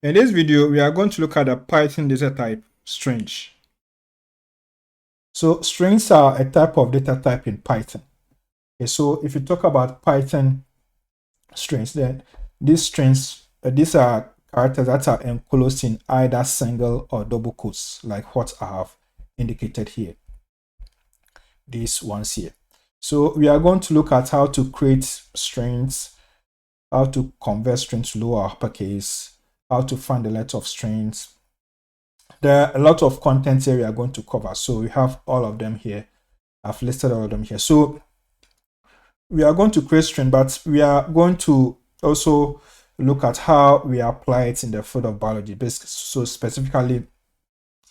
In this video, we are going to look at the Python data type string. So strings are a type of data type in Python. Okay, so if you talk about Python strings, then these strings, these are characters that are enclosed in either single or double quotes, like what I have indicated here. These ones here. So we are going to look at how to create strings, how to convert strings to lower uppercase, how to find the length of strings. There are a lot of content here we are going to cover. So we have all of them here. I've listed all of them here. So we are going to create string, but we are going to also look at how we apply it in the field of biology, so specifically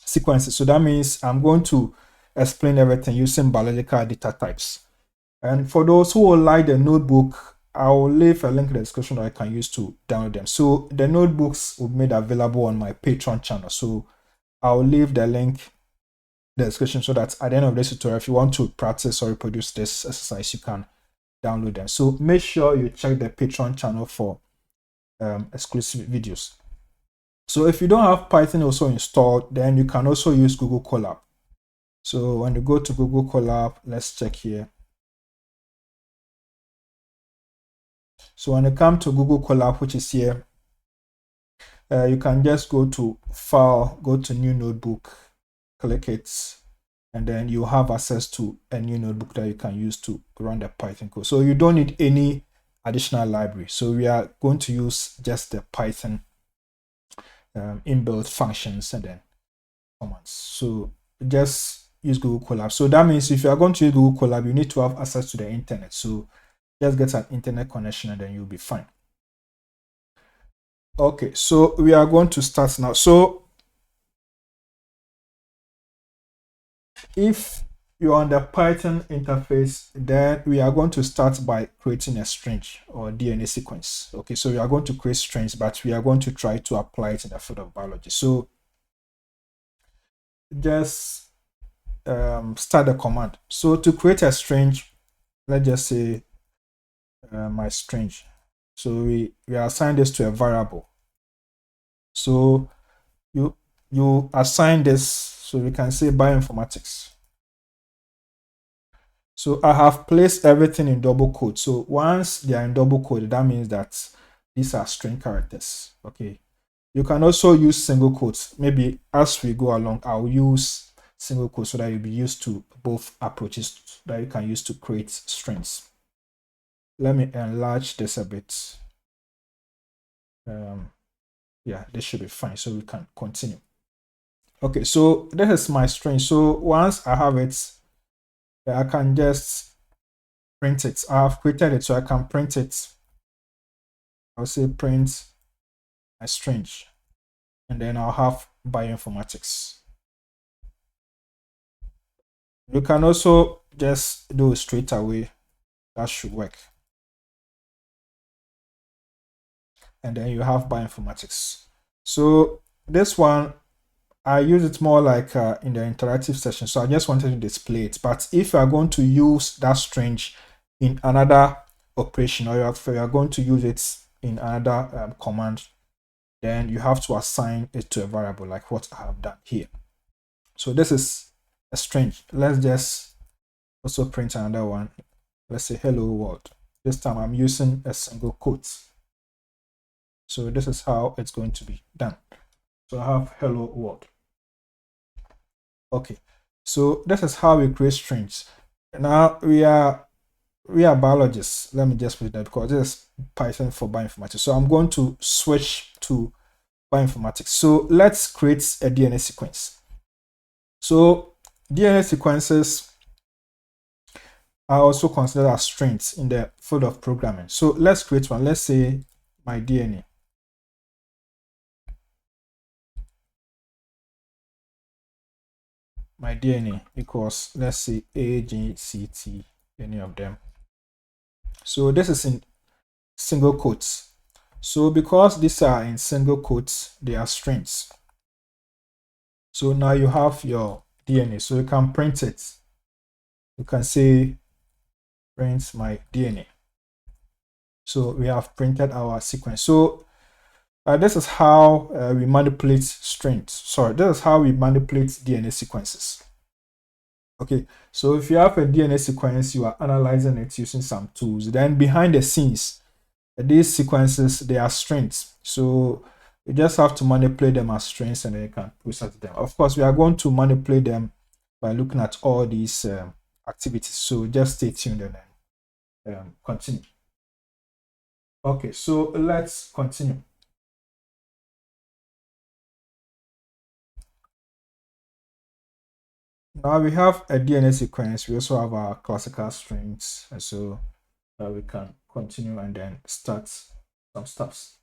sequences. So that means I'm going to explain everything using biological data types. And for those who would like the notebook, I will leave a link in the description that I can use to download them. So the notebooks will be made available on my Patreon channel. So I'll leave the link in the description so that at the end of this tutorial, if you want to practice or reproduce this exercise, you can download them. So make sure you check the Patreon channel for exclusive videos. So if you don't have Python also installed, then you can also use Google Colab. So when you go to Google Colab, let's check here. So when you come to Google Colab, which is here, you can just go to File, go to New Notebook, click it, and then you have access to a new notebook that you can use to run the Python code. So you don't need any additional library. So we are going to use just the Python inbuilt functions and then commands. So just use Google Colab. So that means if you are going to use Google Colab, you need to have access to the internet. So just get an internet connection and then you'll be fine. Okay, so we are going to start now. So if you're on the Python interface, then we are going to start by creating a string or DNA sequence. Okay, so we are going to create strings, but we are going to try to apply it in the field of biology. So just start the command. So to create a string, let's just say my string. So we assign this to a variable. So you assign this, so we can say bioinformatics. So I have placed everything in double quote. So once they are in double quote, that means that these are string characters. Okay. You can also use single quotes. Maybe as we go along, I'll use single quotes so that you'll be used to both approaches that you can use to create strings. Let me enlarge this a bit. Yeah, this should be fine. So we can continue. Okay, so this is my string. So once I have it, I can just print it. I have created it, so I can print it. I'll say print my string, and then I'll have bioinformatics. You can also just do it straight away. That should work. And then you have bioinformatics. So this one, I use it more like in the interactive session. So I just wanted to display it. But if you are going to use that string in another operation, or if you are going to use it in another command, then you have to assign it to a variable like what I have done here. So this is a string. Let's just also print another one. Let's say hello world. This time I'm using a single quote. So this is how it's going to be done. So I have hello world. Okay, so this is how we create strings. Now we are biologists. Let me just put that because this is Python for bioinformatics. So I'm going to switch to bioinformatics. So let's create a DNA sequence. So DNA sequences are also considered as strings in the field of programming. So let's create one. Let's say my DNA. My DNA equals, let's say A, G, C, T, any of them. So this is in single quotes. So because these are in single quotes, they are strings. So now you have your DNA. So you can print it. You can say print my DNA. So we have printed our sequence. So This is how we manipulate strings. Sorry, this is how we manipulate DNA sequences. Okay, so if you have a DNA sequence, you are analyzing it using some tools. Then behind the scenes, these sequences, they are strings. So you just have to manipulate them as strings and then you can process them. Of course, we are going to manipulate them by looking at all these activities. So just stay tuned and continue. Okay, so let's continue. Now we have a DNA sequence. We also have our classical strings, and so we can continue and then start some steps.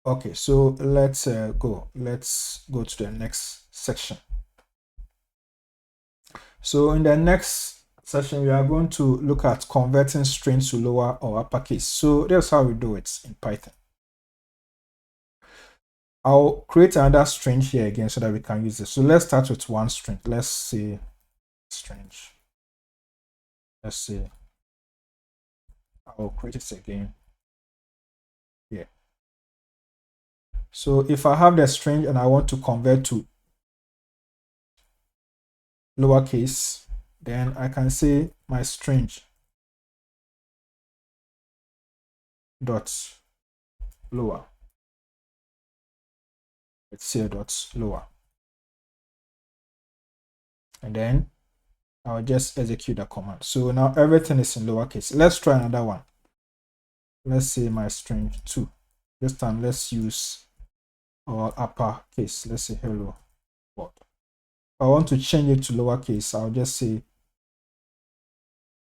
Okay, so let's go. Let's go to the next section. So in the next session, we are going to look at converting strings to lower or uppercase. So that's how we do it in Python. I'll create another string here again so that we can use it. So let's start with one string. Let's say string. Let's say I'll create it again. Yeah. So if I have the string and I want to convert to lowercase, then I can say my string dot lower. Let's say dot lower. And then I'll just execute the command. So now everything is in lowercase. Let's try another one. Let's say my string 2. This time let's use all uppercase. Let's say hello world. If I want to change it to lowercase, I'll just say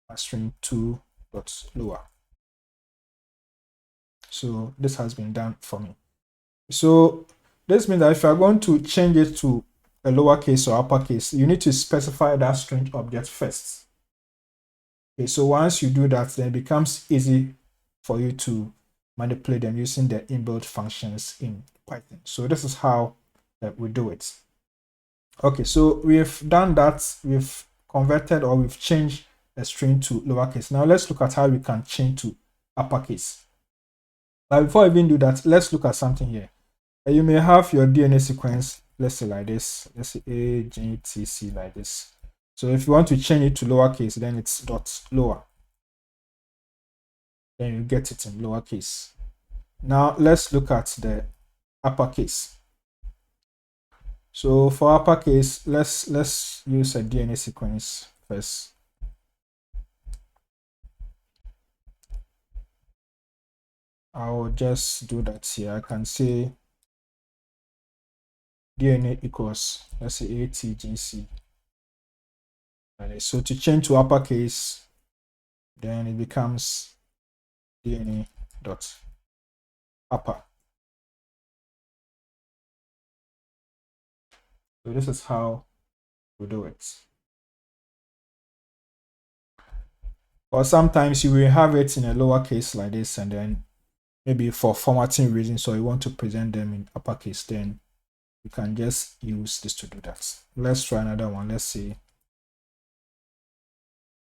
my string 2 dot lower. So this has been done for me. So this means that if you're going to change it to a lowercase or uppercase, you need to specify that string object first. Okay, so once you do that, then it becomes easy for you to manipulate them using the inbuilt functions in Python. So this is how we do it. Okay, so we've done that. We've converted or we've changed a string to lowercase. Now let's look at how we can change to uppercase. But before I even do that, let's look at something here. You may have your DNA sequence, let's say like this. Let's say A, G, T, C like this. So if you want to change it to lowercase, then it's dot lower. Then you get it in lowercase. Now let's look at the uppercase. So for uppercase, let's use a DNA sequence first. I'll just do that here. I can say DNA equals, let's say ATGC. So to change to uppercase, then it becomes DNA dot upper. So this is how we do it. Or sometimes you will have it in a lowercase like this, and then maybe for formatting reasons, so you want to present them in uppercase, then you can just use this to do that. Let's try another one. Let's say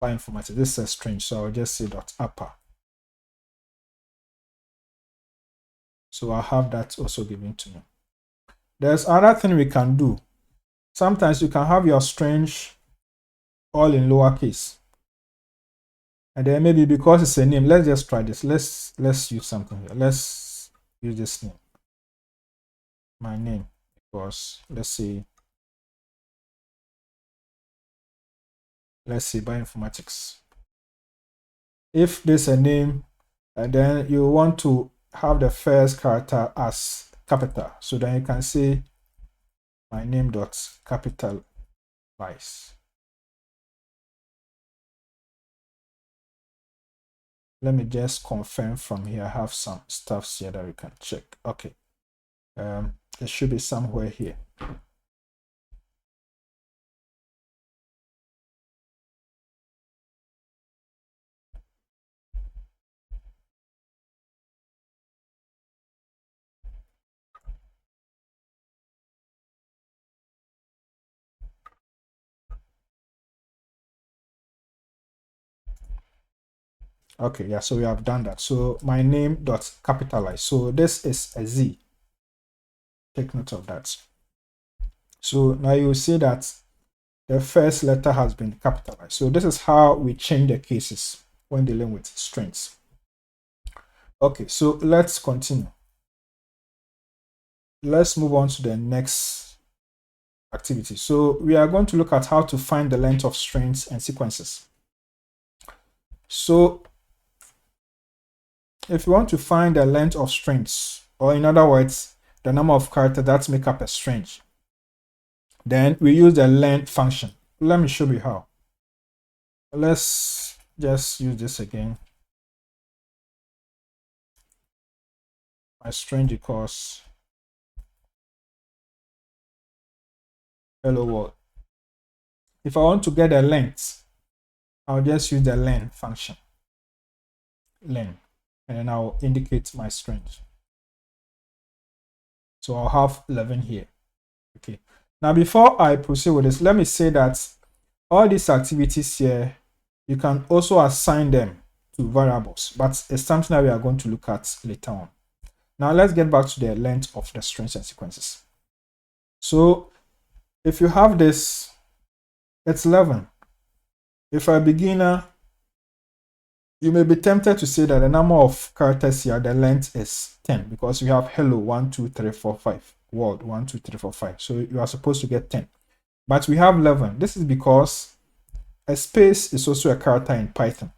bioinformatics. This is a string, so I'll just say dot upper. So I'll have that also given to me. There's another thing we can do. Sometimes you can have your string all in lowercase. And then maybe because it's a name, let's just try this. Let's use something here. Let's use this name. My name equals, let's say bioinformatics. If there's a name, and then you want to have the first character as capital, so then you can say my name dot capitalize. Let me just confirm from here. I have some stuffs here that we can check. Okay, it should be somewhere here. Okay, yeah, so we have done that. So my name dot capitalize. So this is a Z. Take note of that. So now you see that the first letter has been capitalized. So this is how we change the cases when dealing with strings. Okay, so let's continue. Let's move on to the next activity. So we are going to look at how to find the length of strings and sequences. So if you want to find the length of strings, or in other words, the number of characters that make up a string, then we use the len function. Let me show you how. Let's just use this again. My string equals hello world. If I want to get a length, I'll just use the len function. Len. And then I'll indicate my string. So I'll have 11 here. Okay. Now, before I proceed with this, let me say that all these activities here, you can also assign them to variables, but it's something that we are going to look at later on. Now, let's get back to the length of the strings and sequences. So if you have this, it's 11. If you're a beginner, you may be tempted to say that the number of characters here, the length is 10, because we have hello 1, 2, 3, 4, 5, world 1, 2, 3, 4, 5. So you are supposed to get 10. But we have 11. This is because a space is also a character in Python.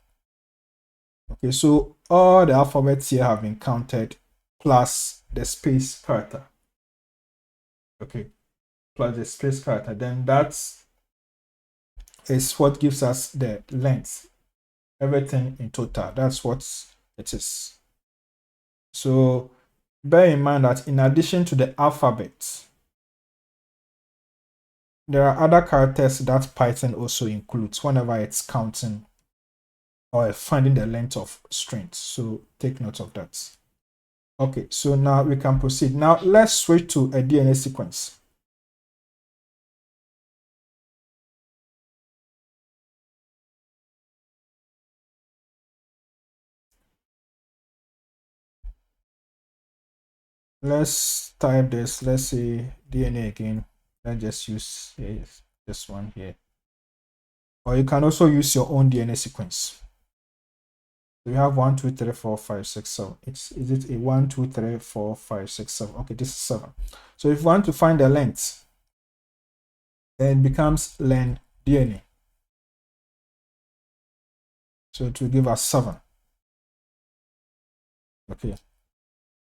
Okay, so all the alphabets here have been counted plus the space character. Okay, plus the space character. Then that is what gives us the length. Everything in total. That's what it is. So bear in mind that in addition to the alphabet, there are other characters that Python also includes whenever it's counting or finding the length of strings. So take note of that. Okay, so now we can proceed. Now let's switch to a DNA sequence. Let's type this. Let's say DNA again. Let's just use this one here. Or you can also use your own DNA sequence. We have 1, 2, 3, 4, 5, 6, 7. Is it a 1, 2, 3, 4, 5, 6, 7? Okay, this is 7. So if you want to find the length, then it becomes len DNA. So it will give us 7. Okay.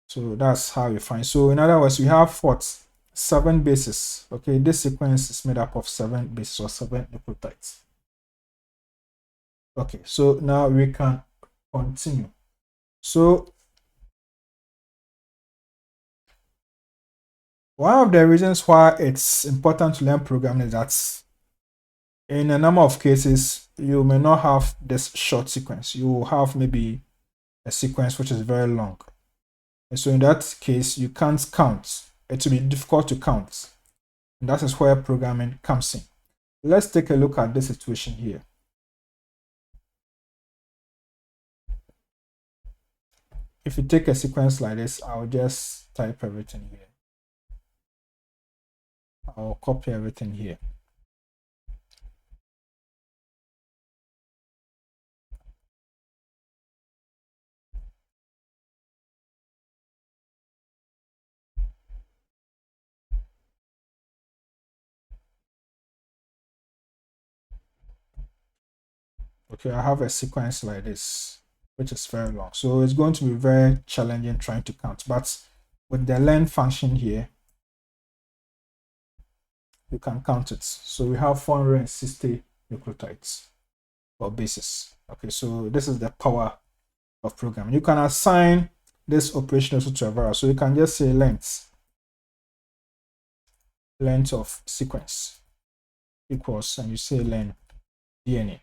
So that's how you find. So in other words, we have what? 7 bases. Okay, this sequence is made up of 7 bases or 7 nucleotides. Okay, so now we can continue. So one of the reasons why it's important to learn programming is that in a number of cases, you may not have this short sequence. You will have maybe a sequence which is very long. And so in that case, you can't count. It will be difficult to count. And that is where programming comes in. Let's take a look at this situation here. If you take a sequence like this, I'll just type everything here. I'll copy everything here. Okay, I have a sequence like this, which is very long. So it's going to be very challenging trying to count. But with the len function here, you can count it. So we have 460 nucleotides or bases. Okay, so this is the power of programming. You can assign this operation also to a variable. So you can just say length of sequence equals, and you say len DNA.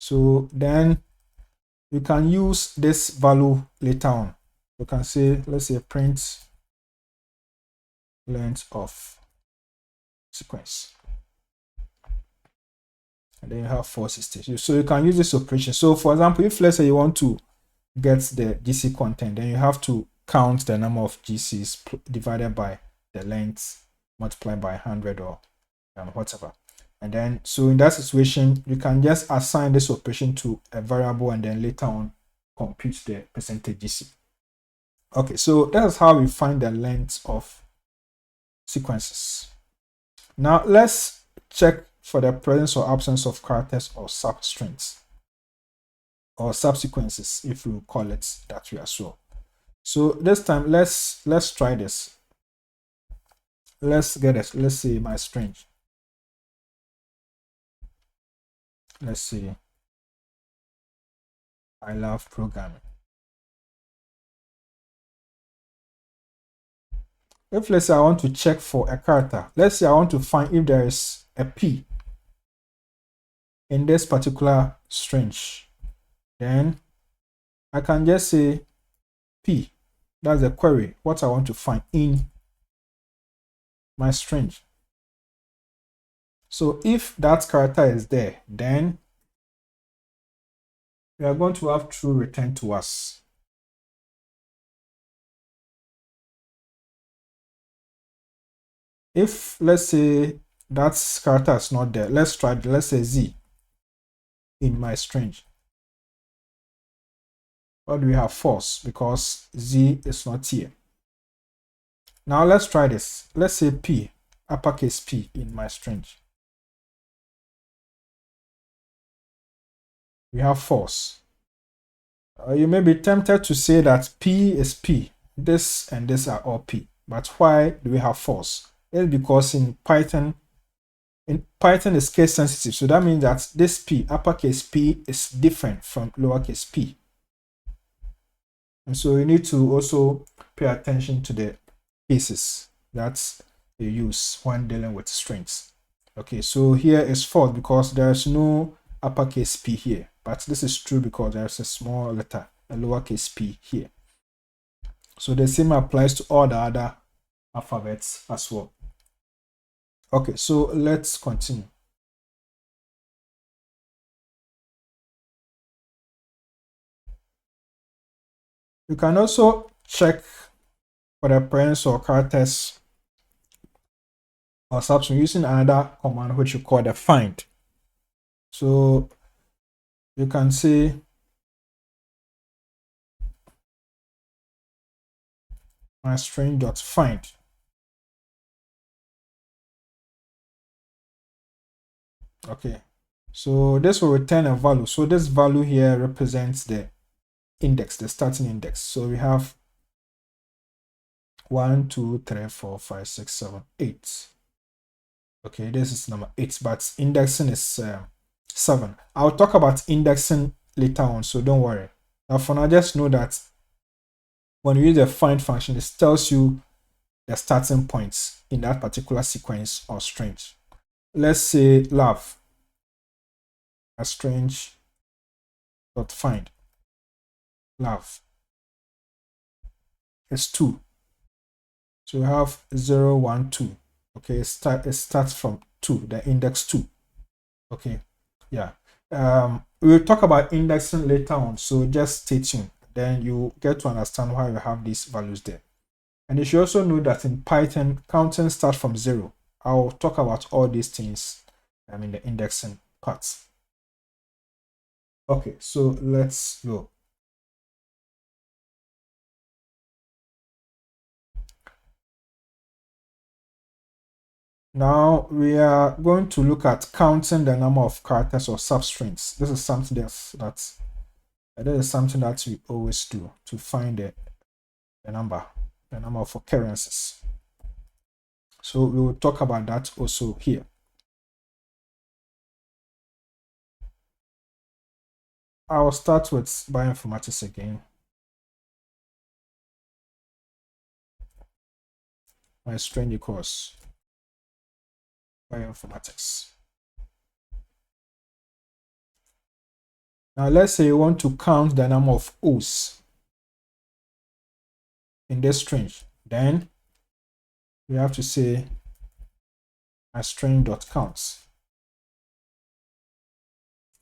So then you can use this value later on. You can say, let's say print length of sequence. and then you have 460. So you can use this operation. So for example, if let's say you want to get the GC content, then you have to count the number of GCs divided by the length multiplied by 100 or whatever. And then, so in that situation, you can just assign this operation to a variable and then later on compute the percentage GC. Okay, so that's how we find the length of sequences. Now let's check for the presence or absence of characters or substrings or subsequences, if we call it that way as well. So this time let's try this. Let's get it. Let's see my string. Let's see. I love programming. If let's say I want to check for a character, let's say I want to find if there is a P in this particular string, then I can just say P. That's the query, what I want to find in my string. So if that character is there, then we are going to have true return to us. If let's say that character is not there, let's try, let's say Z in my string. What do we have? False, because Z is not here. Now let's try this. Let's say P, uppercase P in my string. We have false. You may be tempted to say that P is P. This and this are all P. But why do we have false? It's because in Python is case sensitive. So that means that this P, uppercase P, is different from lowercase p. And so you need to also pay attention to the cases that you use when dealing with strings. Okay, so here is false because there's no uppercase P here. But this is true because there's a small letter, a lowercase p here. So the same applies to all the other alphabets as well. Okay, so let's continue. You can also check for the presence or characters or substring using another command which you call the find. So you can say my string.find. Okay, so this will return a value. So this value here represents the index, the starting index. So we have 1, 2, 3, 4, 5, 6, 7, 8. Okay, this is number 8, but indexing is 7. I'll talk about indexing later on, so don't worry. Now for now, just know that when you use the find function, it tells you the starting points in that particular sequence or string. Let's say love, a string dot find. Love is 2. So we have 0, 1, 2. Okay, it starts from 2, the index 2. Okay, yeah. We'll talk about indexing later on, so just stay tuned. Then you get to understand why we have these values there. And you should also know that in Python, counting starts from 0. I'll talk about all these things in the indexing parts. Okay, so let's go. Now we are going to look at counting the number of characters or substrings. This is something that we always do to find the number of occurrences. So we will talk about that also here. I'll start with bioinformatics again. My string equals bioinformatics. Now let's say you want to count the number of O's in this string. Then we have to say my string.counts.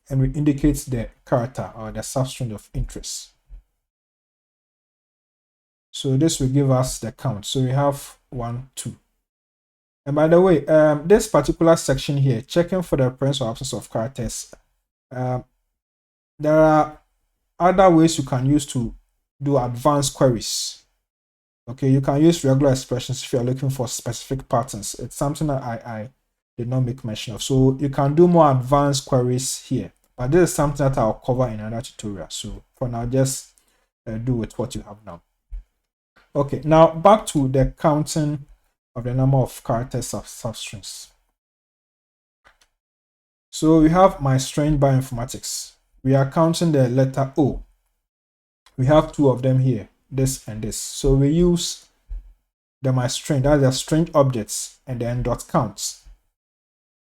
and we indicate the character or the substring of interest. So this will give us the count. So we have 1, 2. And by the way, this particular section here, checking for the presence or absence of characters, there are other ways you can use to do advanced queries. Okay, you can use regular expressions if you're looking for specific patterns. It's something that I did not make mention of. So you can do more advanced queries here. But this is something that I'll cover in another tutorial. So for now, just do with what you have now. Okay, now back to the counting of the number of characters of substrings. So we have my string bioinformatics. We are counting the letter O. We have 2 of them here, this and this. So we use the my string, that's the string objects, and then dot counts.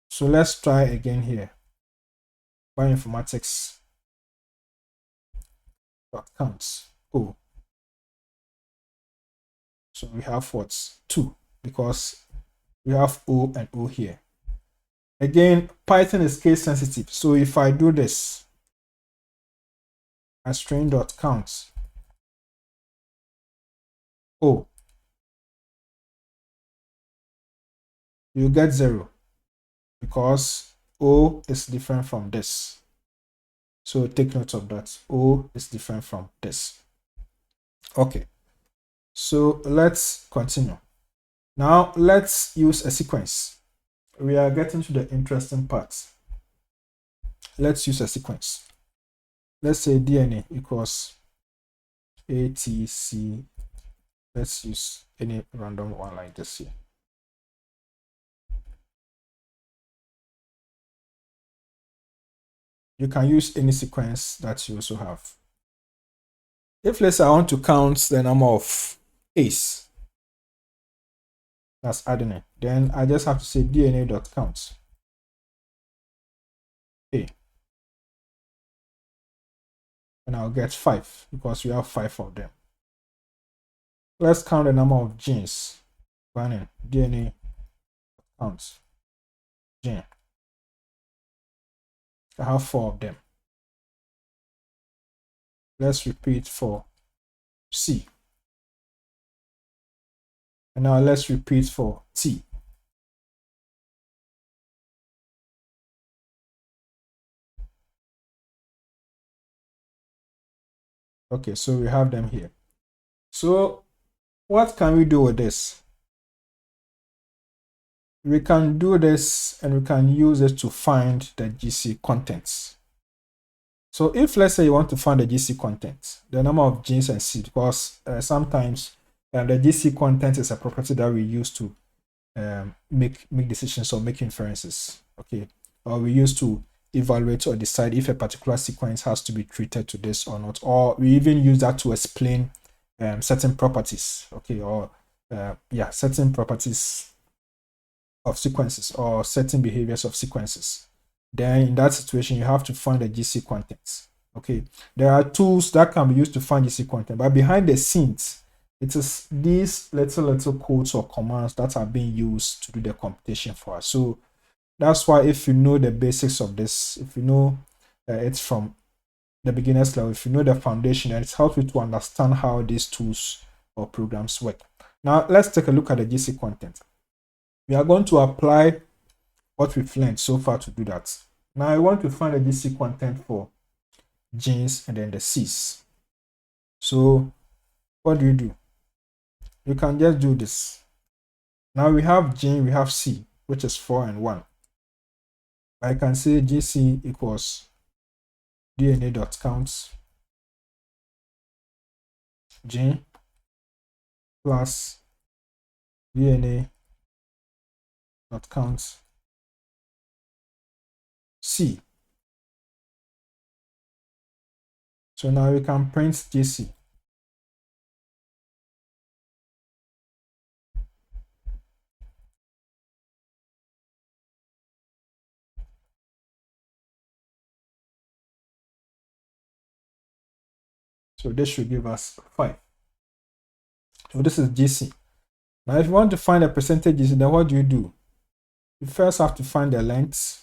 So let's try again here. Bioinformatics dot counts O. So we have what? 2, because we have O and O here. Again, Python is case sensitive. So if I do this, a string dot counts O, you get 0 because O is different from this. So take note of that. O is different from this. Okay. So let's continue. Now let's use a sequence. We are getting to the interesting part. Let's use a sequence. Let's say DNA equals ATC. Let's use any random one like this here. You can use any sequence that you also have. If let's say I want to count the number of A's, that's adenine, then I just have to say DNA.count A. And I'll get 5 because we have 5 of them. Let's count the number of genes. Running DNA count gene. I have 4 of them. Let's repeat for C. And now let's repeat for T. Okay, so we have them here. So what can we do with this? We can do this and we can use it to find the GC contents. So if let's say you want to find the GC content, the number of genes and seed, because sometimes the GC content is a property that we use to make decisions or make inferences, okay? Or we use to evaluate or decide if a particular sequence has to be treated to this or not, or we even use that to explain certain properties, okay? Or certain properties of sequences or certain behaviors of sequences. Then in that situation, you have to find the GC contents. Okay, there are tools that can be used to find GC content, but behind the scenes, it is these little codes or commands that are being used to do the computation for us. So that's why if you know the basics of this, if you know it's from the beginner's level, if you know the foundation, and it helps you to understand how these tools or programs work. Now let's take a look at the GC content. We are going to apply what we've learned so far to do that. Now I want to find the GC content for genes and then the C's. So what do? You can just do this. Now we have gene, we have C, which is 4 and 1. I can say GC equals DNA.count gene plus DNA.count C. So now we can print GC. So this should give us 5. So this is GC. Now if you want to find a percentage GC, then what do? You first have to find the length.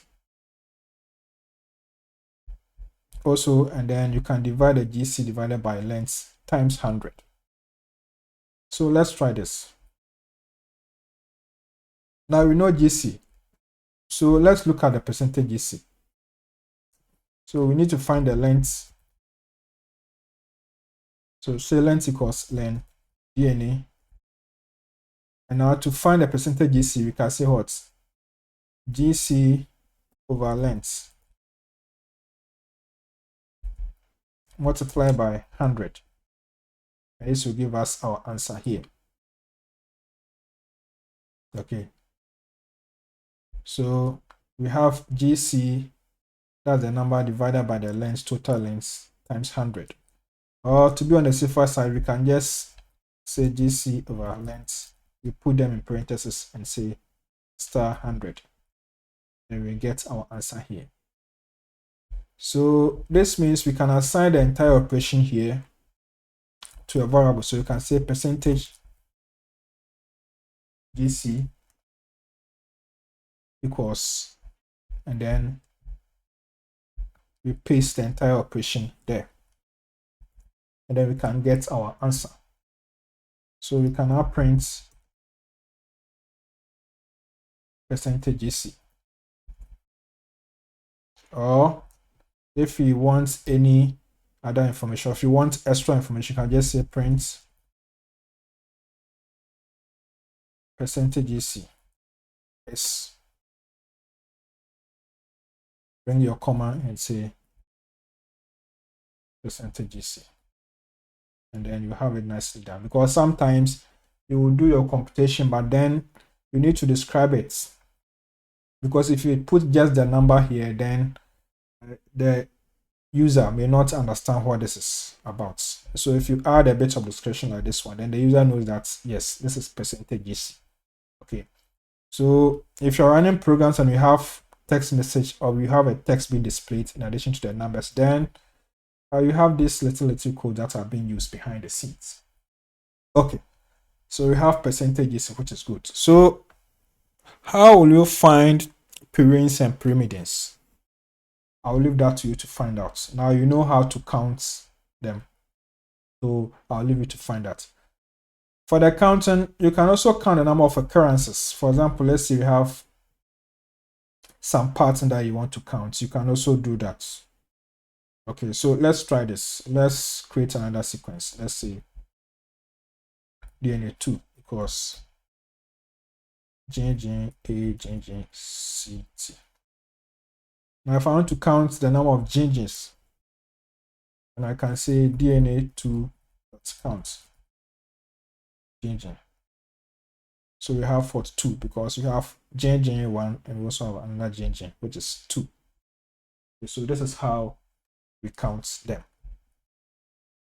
also, and then you can divide the GC divided by length times 100. So let's try this. Now we know GC. So let's look at the percentage GC. So we need to find the length. So say length equals len DNA. And now to find the percentage GC, we can say what? GC over length multiplied by 100. And this will give us our answer here. Okay. So we have GC, that's the number divided by the length, total length, times 100. Or to be on the safer side, we can just say GC over length. We put them in parentheses and say star 100. And we get our answer here. So this means we can assign the entire operation here to a variable. So you can say percentage GC equals, and then we paste the entire operation there. And then we can get our answer. So we can now print percentage GC. Or if you want any other information, if you want extra information, you can just say print percentage GC. Yes. Bring your comma and say percentage GC. And then you have it nicely done, because sometimes you will do your computation, but then you need to describe it, because if you put just the number here, then the user may not understand what this is about. So if you add a bit of description like this one, then the user knows that yes, this is percentage GC. Okay, so if you're running programs and you have text message, or you have a text being displayed in addition to the numbers, then you have these little code that are being used behind the scenes. Okay, so we have percentages, which is good. So how will you find periods and pyrimidines? I'll leave that to you to find out. Now you know how to count them, so I'll leave you to find that. For the counting, you can also count the number of occurrences. For example, let's say you have some patterns that you want to count. You can also do that. Okay, so let's try this. Let's create another sequence. Let's say DNA 2 equals GG A GG CT. Now, if I want to count the number of GGs, and I can say DNA2 count GG. So we have 42 because we have GG1 and we also have another GG, which is 2. Okay, so this is how we count them.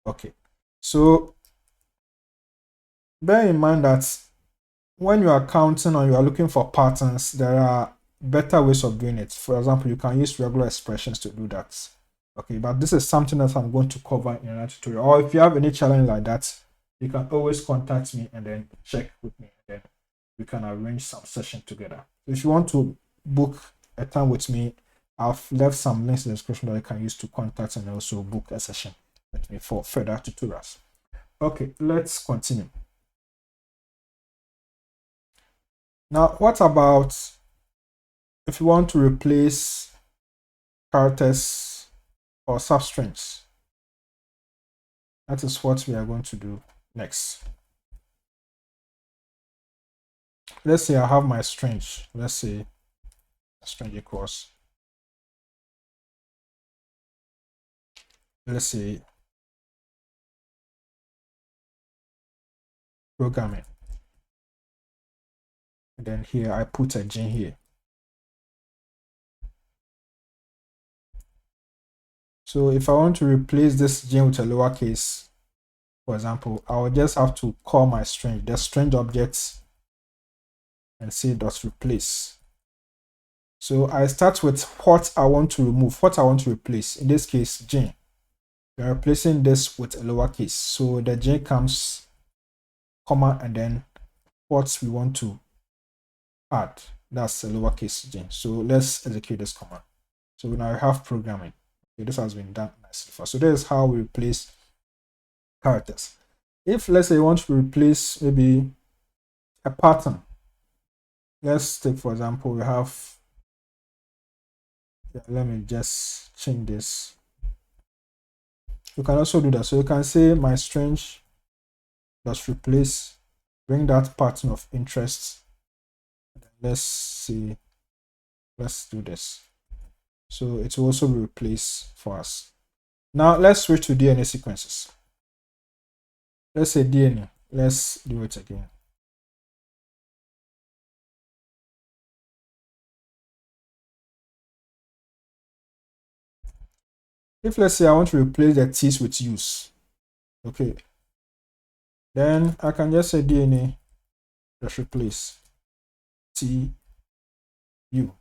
Okay, so bear in mind that when you are counting or you are looking for patterns, there are better ways of doing it. For example, you can use regular expressions to do that. Okay, but this is something that I'm going to cover in another tutorial. Or if you have any challenge like that, you can always contact me and then check with me, and then we can arrange some session together. If you want to book a time with me, I've left some links in the description that you can use to contact and also book a session with me for further tutorials. Okay, let's continue. Now, what about if you want to replace characters or substrings? That is what we are going to do next. Let's say I have my string. Let's say string equals, let's say programming. And then here I put a gene here. So if I want to replace this gene with a lowercase, for example, I will just have to call my string, the string object, and say dot replace. So I start with what I want to remove, what I want to replace. In this case, gene. We are replacing this with a lowercase. So the gene comes, comma, and then what we want to add. That's a lowercase gene. So let's execute this command. So now I have programming. Okay, this has been done nicely for us. So this is how we replace characters. If let's say you want to replace maybe a pattern, let's take for example, we have, let me just change this. You can also do that. So you can say my string let's replace, bring that pattern of interest. Let's see, let's do this. So it will also be replaced for us. Now let's switch to DNA sequences. Let's say DNA. Let's do it again. If let's say I want to replace the T's with U's, okay, then I can just say DNA, let's replace T, U.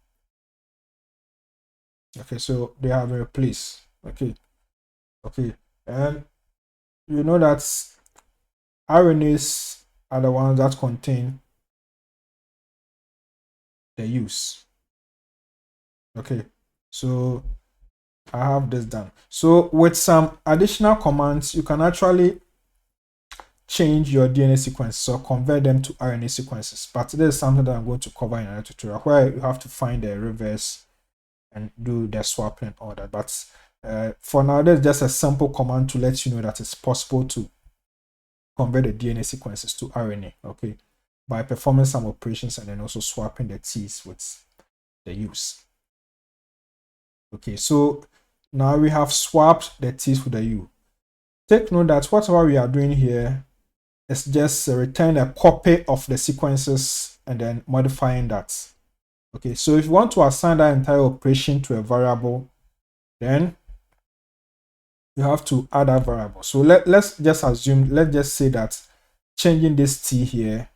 Okay, so they have been replaced. Okay, and you know that RNAs are the ones that contain the U's. Okay, so I have this done. So with some additional commands, you can actually change your DNA sequences or convert them to RNA sequences. But this is something that I'm going to cover in another tutorial where you have to find the reverse and do the swapping and all that. But for now, there's just a simple command to let you know that it's possible to convert the DNA sequences to RNA, okay, by performing some operations and then also swapping the T's with the U's. Okay, so now we have swapped the T's with the U. Take note that whatever we are doing here is just return a copy of the sequences and then modifying that. Okay, so if you want to assign that entire operation to a variable, then you have to add that variable. So let's just assume, let's just say that changing this T here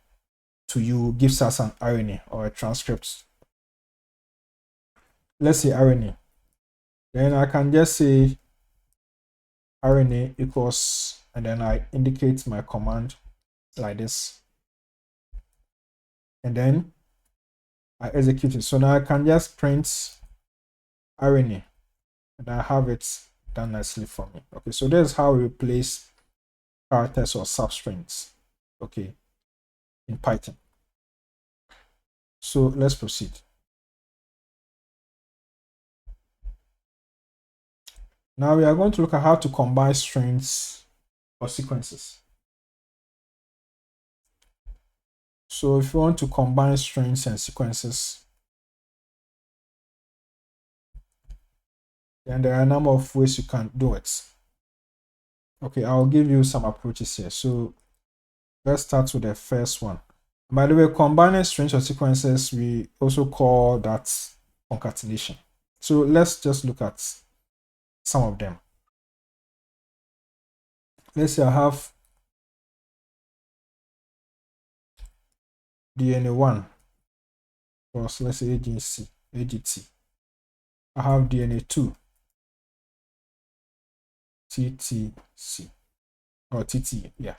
to U gives us an RNA or a transcript. Let's say RNA. Then I can just say RNA equals, and then I indicate my command like this. And then I execute it. So now I can just print RNA and I have it done nicely for me. Okay, so this is how we replace characters or substrings, okay, in Python. So let's proceed. Now we are going to look at how to combine strings or sequences. So if you want to combine strings and sequences, then there are a number of ways you can do it. Okay, I'll give you some approaches here. So let's start with the first one. By the way, combining strings or sequences, we also call that concatenation. So let's just look at some of them. Let's say I have DNA1 plus let's say AGT. I have DNA2 TTC or TT, yeah.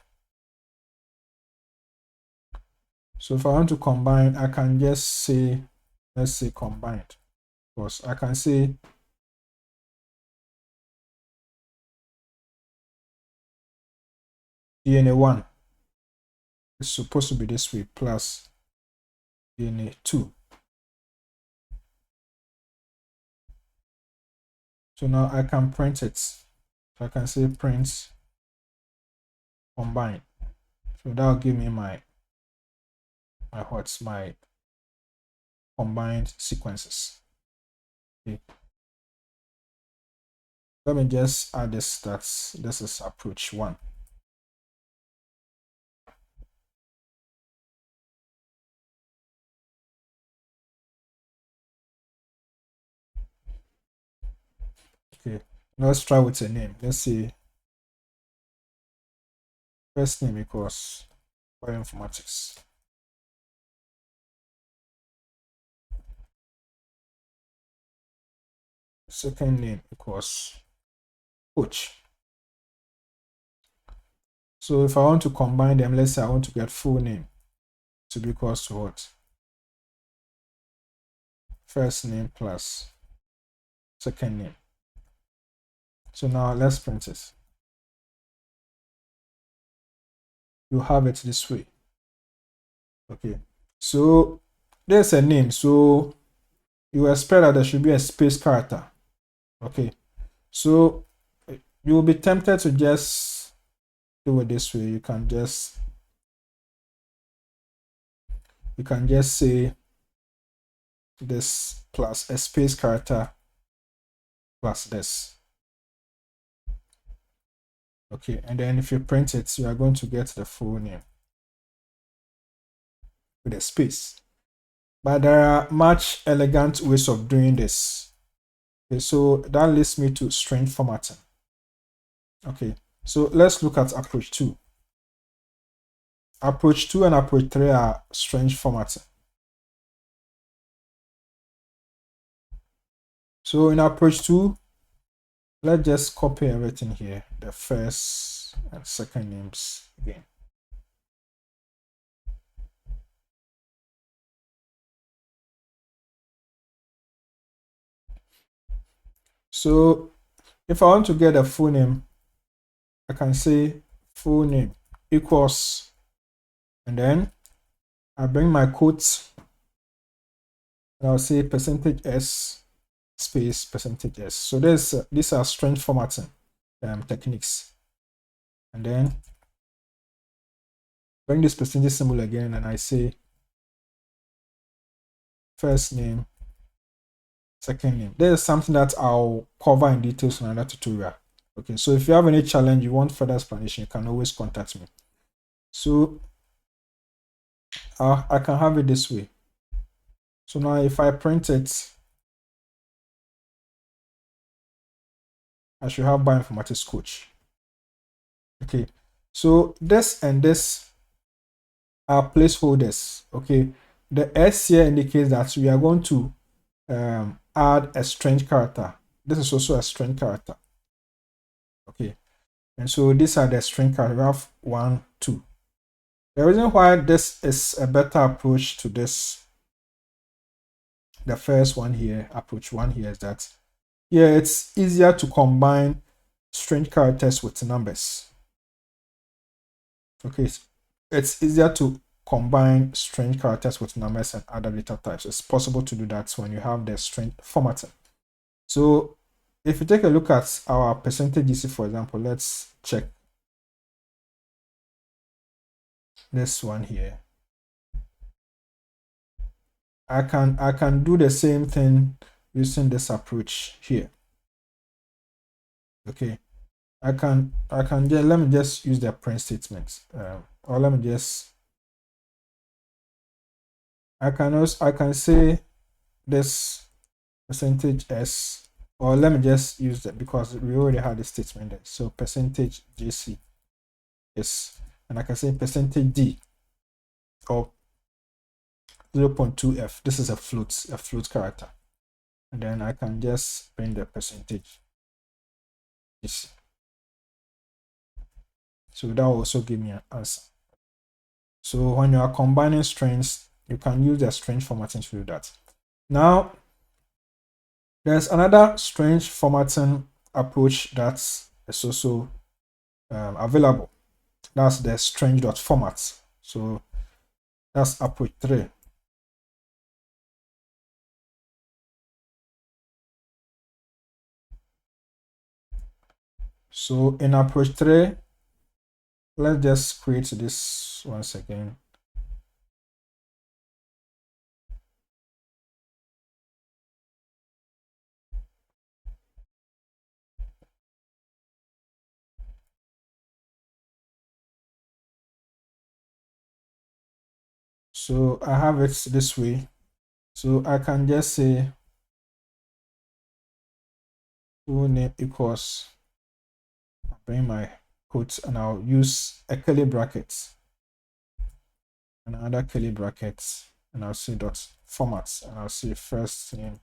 So if I want to combine, I can just say, let's say combined, because I can say DNA1 is supposed to be this way plus DNA2. So now I can print it. So I can say print combine. So that will give me my combined sequences. Okay. Let me just add this. This is approach 1. Okay, let's try with a name. Let's see. First name equals bioinformatics. Second name equals coach. So if I want to combine them, let's say I want to get full name to be equals to what? First name plus second name. So now let's print it. You have it this way. Okay, so there's a name, so you expect that there should be a space character. Okay, so you will be tempted to just do it this way. You can just say this plus a space character plus this. Okay, and then if you print it, you are going to get the full name with a space. But there are much elegant ways of doing this. Okay, so that leads me to string formatting. Okay, so let's look at approach 2. Approach 2 and approach 3 are string formatting. So in approach 2, let's just copy everything here, the first and second names again. So if I want to get a full name, I can say full name equals, and then I bring my quotes, and I'll say %s space %s. So these are string formatting techniques. And then bring this percentage symbol again, and I say first name, second name. There is something that I'll cover in details in another tutorial. Okay, so if you have any challenge, you want further explanation, you can always contact me. So I can have it this way. So now if I print it, I should have Bioinformatics Coach. Okay, so this and this are placeholders. Okay, the S here indicates that we are going to add a string character. This is also a string character. Okay, and so these are the string characters. We have 1, 2. The reason why this is a better approach to this, the first one here, approach 1 here, is that here it's easier to combine string characters with numbers. Okay, it's easier to combine string characters with numbers and other data types. It's possible to do that when you have the string formatting. So if you take a look at our %GC, for example, let's check this one here. I can do the same thing using this approach here. Okay, I can just, let me just use the print statement, or let me just, I can say this %s, or let me just use that because we already had the statement there. So %GC is, and I can say %D or 0.2f. This is a float character, and then I can just print the percentage. So that will also give me an answer. So when you are combining strings, you can use the string formatting to do that. Now, there's another string formatting approach that is also available. That's the string.format. So that's approach 3. So in approach 3, let's just create this once again. So I have it this way. So I can just say full name equals, bring my quotes, and I'll use a curly bracket, another curly bracket, and I'll say dot format, and I'll say first name,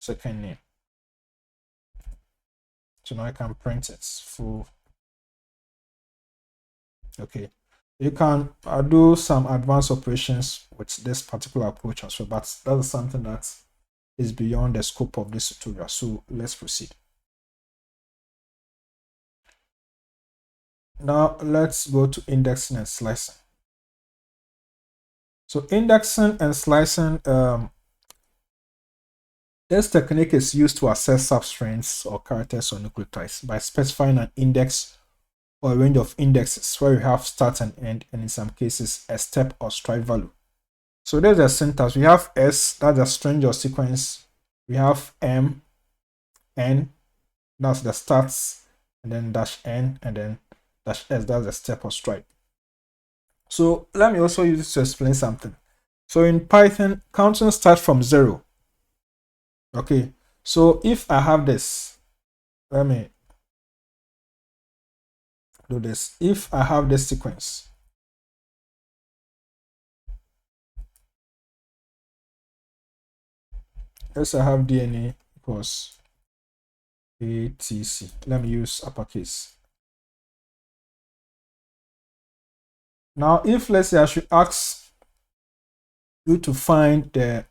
second name. So now I can print it full. Okay, you can do some advanced operations with this particular approach as well, but that is something that is beyond the scope of this tutorial. So let's proceed. Now let's go to indexing and slicing. So indexing and slicing, this technique is used to access substrings or characters or nucleotides by specifying an index or a range of indexes where you have start and end, and in some cases a step or stride value. So there's a syntax. We have S, that's a string or sequence. We have M, N, that's the starts, and then dash N, and then dash S, that's the step or stride. So let me also use this to explain something. So in Python, counting starts from 0. Okay, so if I have this, let me do this. If I have this sequence, let's I have DNA equals ATC. Let me use uppercase. Now, if let's say I should ask you to find the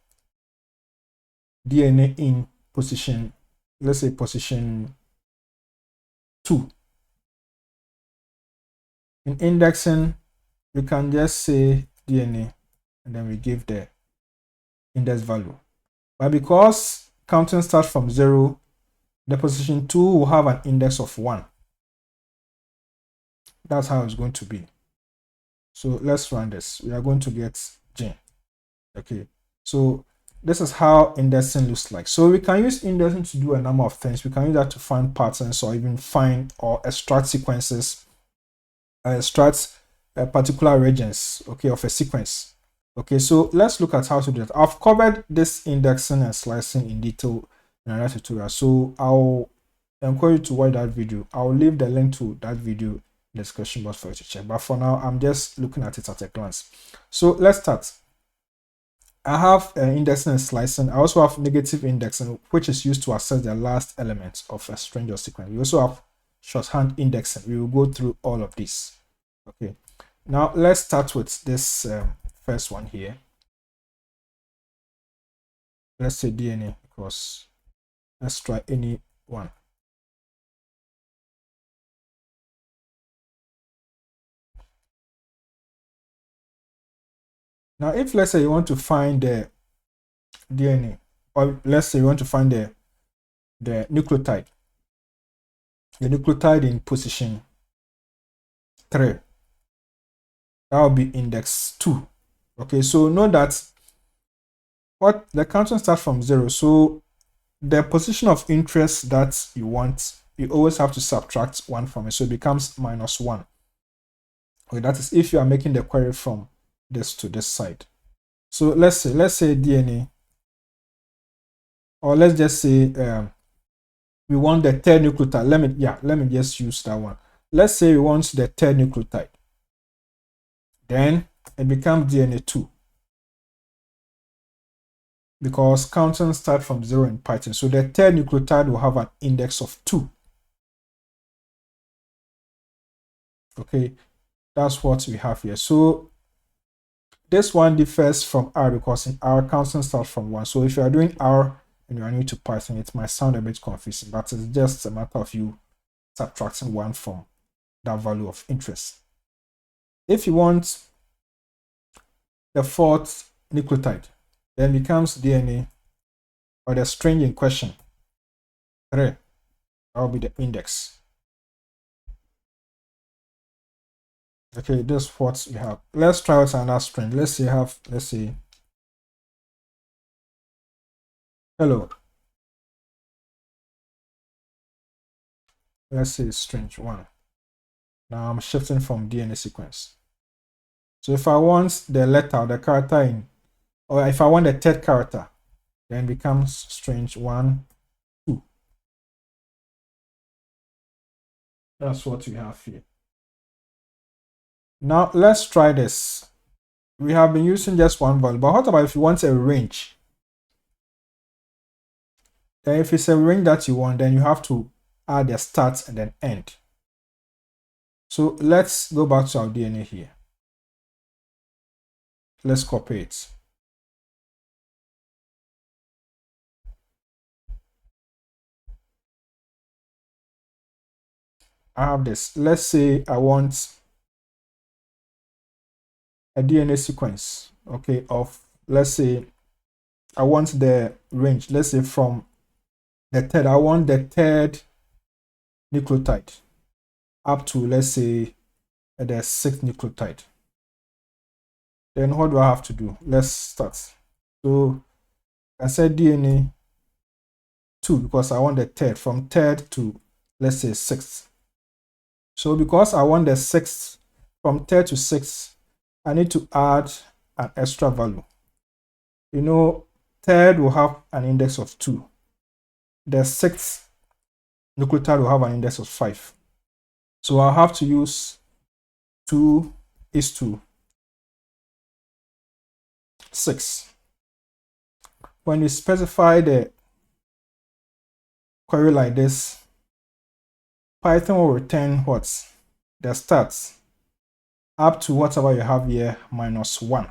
DNA in position, let's say position 2. In indexing, we can just say DNA and then we give the index value. But because counting starts from 0, the position 2 will have an index of 1. That's how it's going to be. So let's run this. We are going to get Jane. Okay, so this is how indexing looks like. So we can use indexing to do a number of things. We can use that to find patterns or even find or extract sequences, extract particular regions, okay, of a sequence. Okay, so let's look at how to do that. I've covered this indexing and slicing in detail in another tutorial, so I'll encourage you to watch that video. I'll leave the link to that video in the description box for you to check, but for now I'm just looking at it at a glance. So let's start. I have indexing and slicing. I also have negative indexing, which is used to access the last element of a string or sequence. We also have shorthand indexing. We will go through all of these. Okay, now let's start with this first one here. Let's say DNA because let's try any one. Now, if let's say you want to find the DNA, or let's say you want to find the nucleotide, in position 3, that will be index 2. Okay, so know that what the counting starts from 0. So the position of interest that you want, you always have to subtract 1 from it. So it becomes -1. Okay, that is if you are making the query from this to this side. So let's say DNA, or let's just say we want the third nucleotide. Let me just use that one. Let's say we want the third nucleotide. Then it becomes DNA 2. Because counting starts from 0 in Python. So the third nucleotide will have an index of 2. Okay, that's what we have here. So this one differs from R because in R, counting starts from 1. So if you are doing R and you are new to Python, it might sound a bit confusing, but it's just a matter of you subtracting 1 from that value of interest. If you want the fourth nucleotide, then it becomes DNA, or the string in question 3. That will be the index. Okay, this is what we have. Let's try out another string. Let's say hello. Let's say string 1. Now I'm shifting from DNA sequence. So if I want the letter, the character in, or if I want the third character, then it becomes string 1, 2. That's what we have here. Now let's try this. We have been using just one value, but what about if you want a range? Then if it's a range that you want, then you have to add the start and then end. So let's go back to our DNA here. Let's copy it. I have this. Let's say I want a DNA sequence, okay, of, let's say I want the range, let's say from the third, I want the third nucleotide up to, let's say, the sixth nucleotide. Then what do I have to do? Let's start. So I said DNA 2 because I want the third, from third to, let's say, sixth. So because I want the sixth, from third to sixth, I need to add an extra value. You know, third will have an index of 2. The sixth nucleotide will have an index of 5. So I'll have to use 2:6. When you specify the query like this, Python will return what? The stats up to whatever you have here minus 1.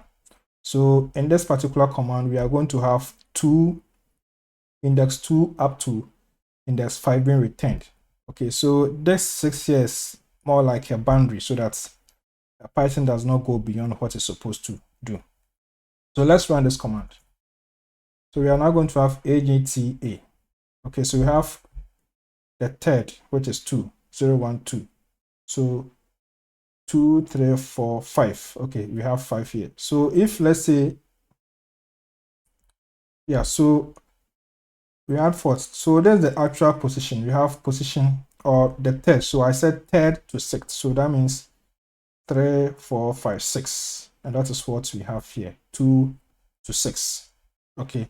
So in this particular command, we are going to have index 2 up to index 5 being returned. Okay, so this 6 here is more like a boundary so that Python does not go beyond what it's supposed to do. So let's run this command. So we are now going to have AGTA. Okay, so we have the third, which is 2, 0, 1, 2. So 2, 3, 4, 5. Okay, we have 5 here. So if, let's say, yeah, so we had fourth. So there's the actual position. We have position or the third. So I said third to sixth. So that means 3, 4, 5, 6. And that is what we have here, 2 to 6. Okay.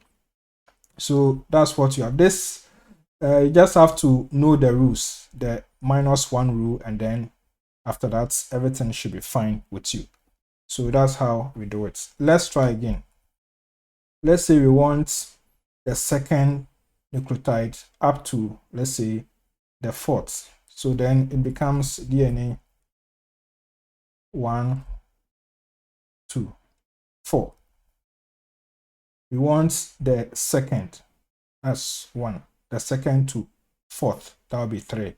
So that's what you have. This, you just have to know the rules, the -1 rule, and then after that, everything should be fine with you. So that's how we do it. Let's try again. Let's say we want the second nucleotide up to, let's say, the fourth. So then it becomes DNA 1, 2, 4. We want the second as 1. The second to fourth, that will be 3.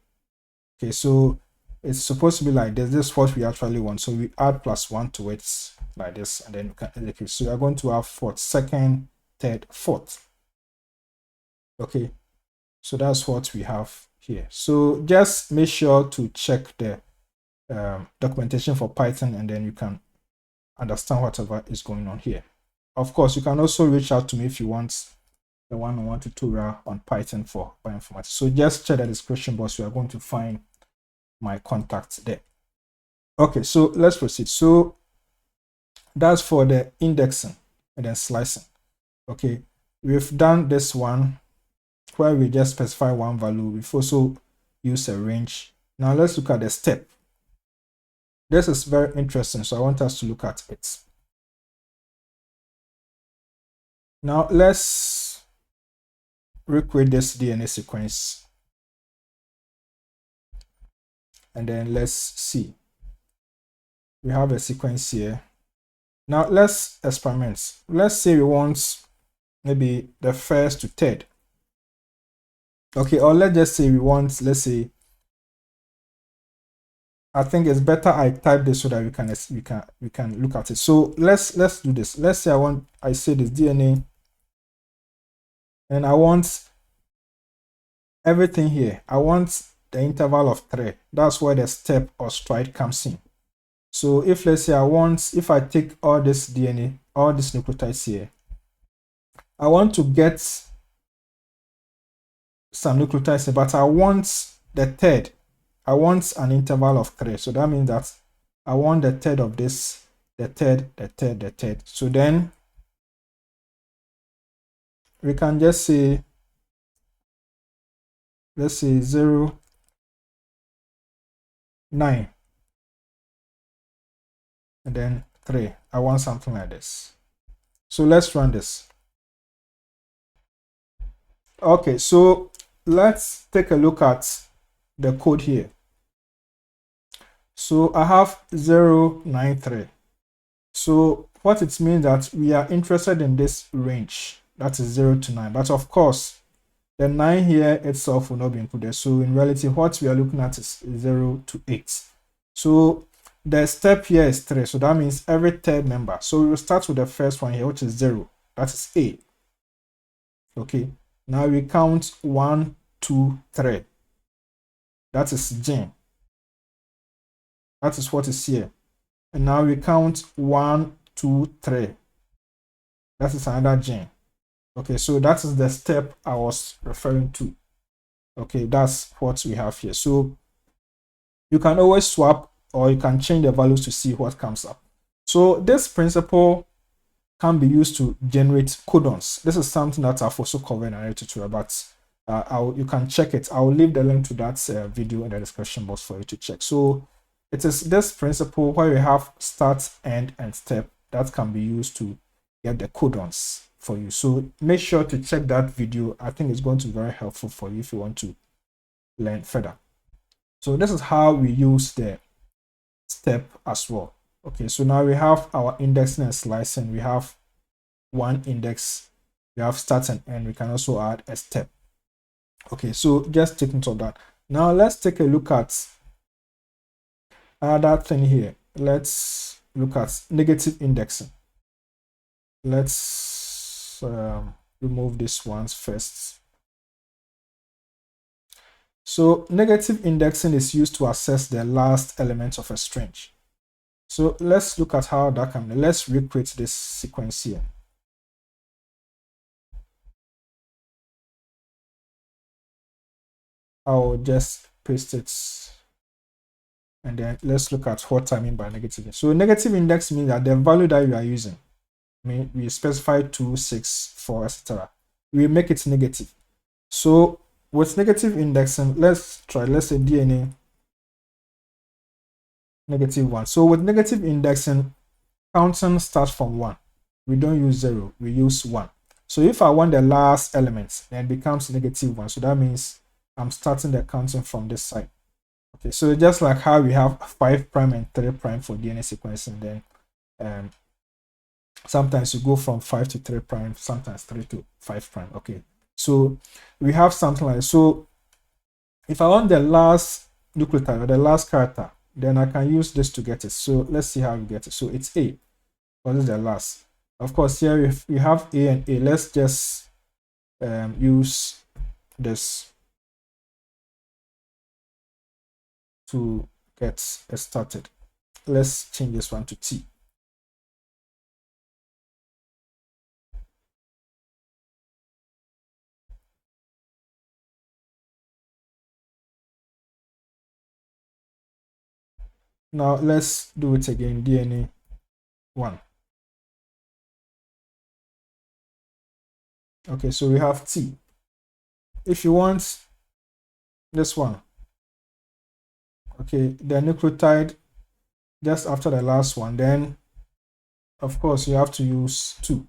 Okay, so it's supposed to be like this. This is what we actually want. So we add +1 to it like this, and then you can indicate. So we are going to have fourth, second, third, fourth. Okay, so that's what we have here. So just make sure to check the documentation for Python, and then you can understand whatever is going on here. Of course, you can also reach out to me if you want the one-on-one tutorial on Python for bioinformatics. So just check the description box. You are going to find my contact there. Okay, so let's proceed. So that's for the indexing and then slicing. Okay, we've done this one where we just specify one value. We've also used a range. Now let's look at the step. This is very interesting, so I want us to look at it. Now let's recreate this DNA sequence, and then let's see. We have a sequence here. Now let's experiment. Let's say we want maybe the first to third. Okay, or let's just say we want, let's say, I think it's better I type this so that we can look at it. So let's do this. Let's say I say this DNA, and I want everything here. I want the interval of 3. That's where the step or stride comes in. So if, let's say, if I take all this DNA, all these nucleotides here, I want to get some nucleotides here, but I want the third. I want an interval of 3. So that means that I want the third of this, the third, the third, the third. So then we can just say, let's say 0, 9, and then 3. I want something like this. So let's run this. Okay, so let's take a look at the code here. So I have 0, 9, 3. So what it means that we are interested in this range, that is 0 to 9. But of course, the 9 here itself will not be included. So in reality, what we are looking at is 0 to 8. So the step here is 3. So that means every third member. So we will start with the first one here, which is 0. That is A. Okay. Now we count 1, 2, 3. That is Jane. That is what is here. And now we count 1, 2, 3. That is another Jane. Okay, so that is the step I was referring to. Okay, that's what we have here. So you can always swap or you can change the values to see what comes up. So this principle can be used to generate codons. This is something that I've also covered in a tutorial, but you can check it. I'll leave the link to that video in the description box for you to check. So it is this principle where we have start, end, and step that can be used to get the codons for you. So make sure to check that video. I think it's going to be very helpful for you if you want to learn further. So this is how we use the step as well. Okay, so now we have our indexing and slicing. We have one index, we have start and end. We can also add a step. Okay, so just take note of that. Now let's take a look at another thing here. Let's look at negative indexing. Let's remove these ones first. So negative indexing is used to access the last element of a string. So let's look at how that can be. Let's recreate this sequence here. I'll just paste it. And then let's look at what I mean by negative. So negative index means that the value that you are using, we specify 2, 6, 4, etc. We make it negative. So with negative indexing, let's say DNA -1. So with negative indexing, counting starts from 1. We don't use 0, we use 1. So if I want the last element, then it becomes -1. So that means I'm starting the counting from this side. Okay, so just like how we have 5' and 3' for DNA sequencing, then sometimes you go from 5 to 3', sometimes 3 to 5'. Okay, so we have something like, so if I want the last nucleotide or the last character, then I can use this to get it. So let's see how we get it. So it's A. What is the last? Of course, here if we have A and A, let's just use this to get started. Let's change this one to T. Now let's do it again, DNA 1. Okay, so we have T. If you want this one, okay, the nucleotide just after the last one, then of course you have to use 2.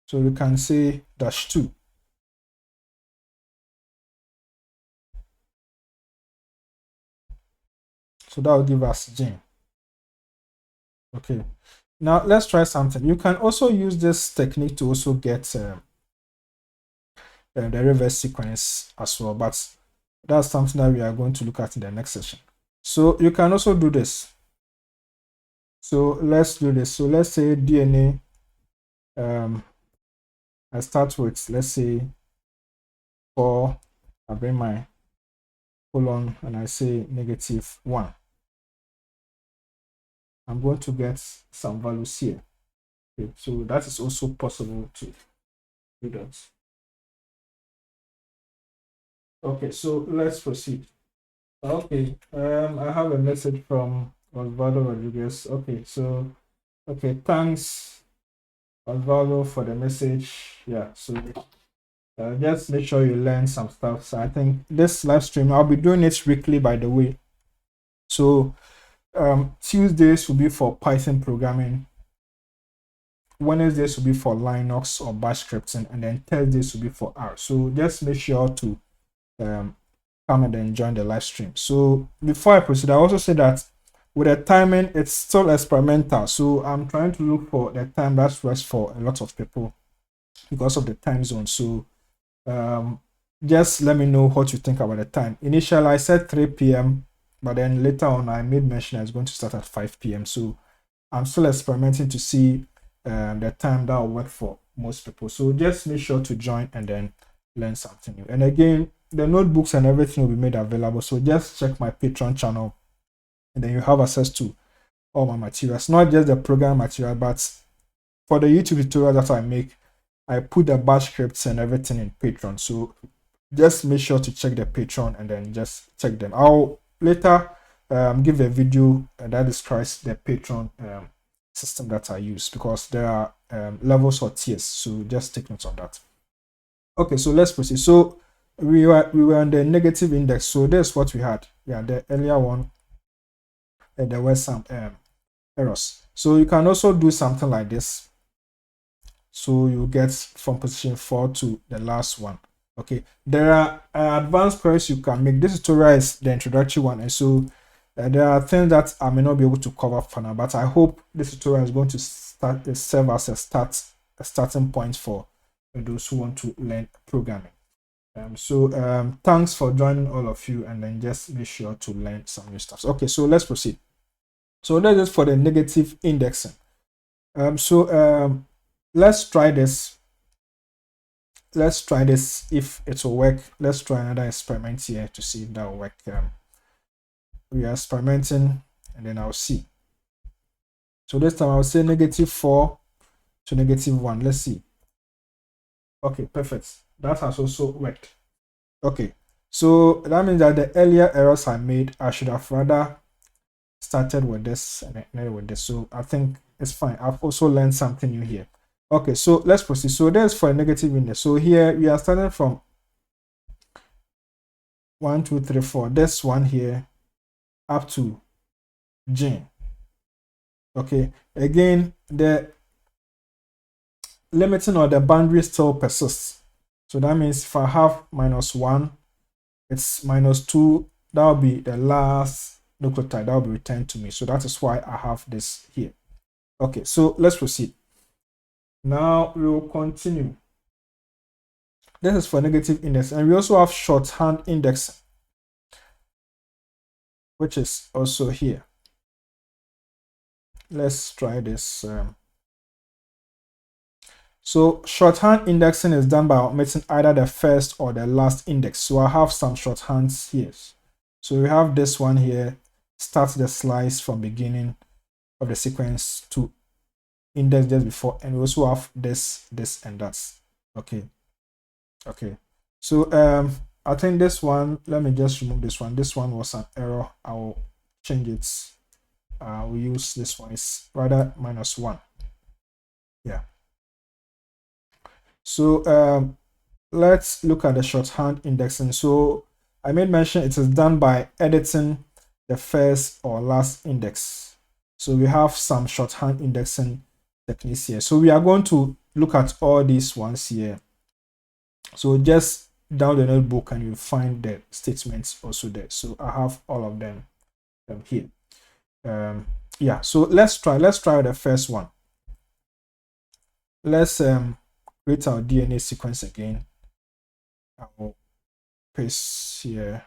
So we can say -2. So that will give us gene. Okay, now let's try something. You can also use this technique to also get the reverse sequence as well, but that's something that we are going to look at in the next session. So you can also do this. So let's do this. So let's say DNA, I start with, let's say 4, I bring my colon and I say -1. I'm going to get some values here. Okay, so that is also possible to do that. Okay, so let's proceed. Okay, I have a message from Osvaldo Rodriguez. Okay, so thanks Osvaldo for the message. Yeah, so just make sure you learn some stuff. So I think this live stream, I'll be doing it weekly, by the way. So Tuesdays will be for Python programming, Wednesdays will be for Linux or Bash scripting, and then Thursdays will be for R. So just make sure to come and then join the live stream. So before I proceed, I also say that with the timing, it's still experimental. So I'm trying to look for the time that works for a lot of people. because of the time zone. So just let me know what you think about the time. Initially I said 3 p.m, but then later on I made mention it's going to start at 5 p.m. So I'm still experimenting to see the time that will work for most people. So just make sure to join and then learn something new. And again, the notebooks and everything will be made available. So just check my Patreon channel and then you have access to all my materials, not just the program material, but for the YouTube tutorial that I make, I put the bash scripts and everything in Patreon. So just make sure to check the Patreon and then just check them. I'll later give a video that describes the Patreon system that I use, because there are levels or tiers. So just take note of that. Okay, so let's proceed. So we were on the negative index. So that's what we had. Yeah, the earlier one, there were some errors. So you can also do something like this. So you get from position 4 to the last one. Okay, there are advanced queries you can make. This tutorial is the introductory one, and so there are things that I may not be able to cover for now, but I hope this tutorial is going to serve as a starting point for those who want to learn programming. Thanks for joining all of you, and then just make sure to learn some new stuff. Okay, so let's proceed. So that is for the negative indexing. Let's try this. Let's try this if it will work. Let's try another experiment here to see if that will work. We are experimenting and then I'll see. So this time I'll say -4 to -1. Let's see. Okay, perfect. That has also worked. Okay, so that means that the earlier errors I made, I should have rather started with this and then with this. So I think it's fine. I've also learned something new here. Okay, so let's proceed. So there's for a negative index. So here we are starting from 1, 2, 3, 4. This one here up to G. Okay, again, the limiting or the boundary still persists. So that means if I have -1, it's -2. That will be the last nucleotide that will be returned to me. So that is why I have this here. Okay, so let's proceed. Now we will continue. This is for negative index, and we also have shorthand index, which is also here. Let's try this. So shorthand indexing is done by omitting either the first or the last index. So I have some shorthands here. So we have this one here, start the slice from beginning of the sequence to index just before, and we also have this, and that. Okay. So I think this one, let me just remove this one. This one was an error. I will change it. We use this one. It's rather -1. Yeah. So let's look at the shorthand indexing. So I made mention it is done by editing the first or last index. So we have some shorthand indexing techniques here. So we are going to look at all these ones here. So just down the notebook and you find the statements also there. So I have all of them here. Yeah, so let's try the first one. Let's create our DNA sequence again. I will paste here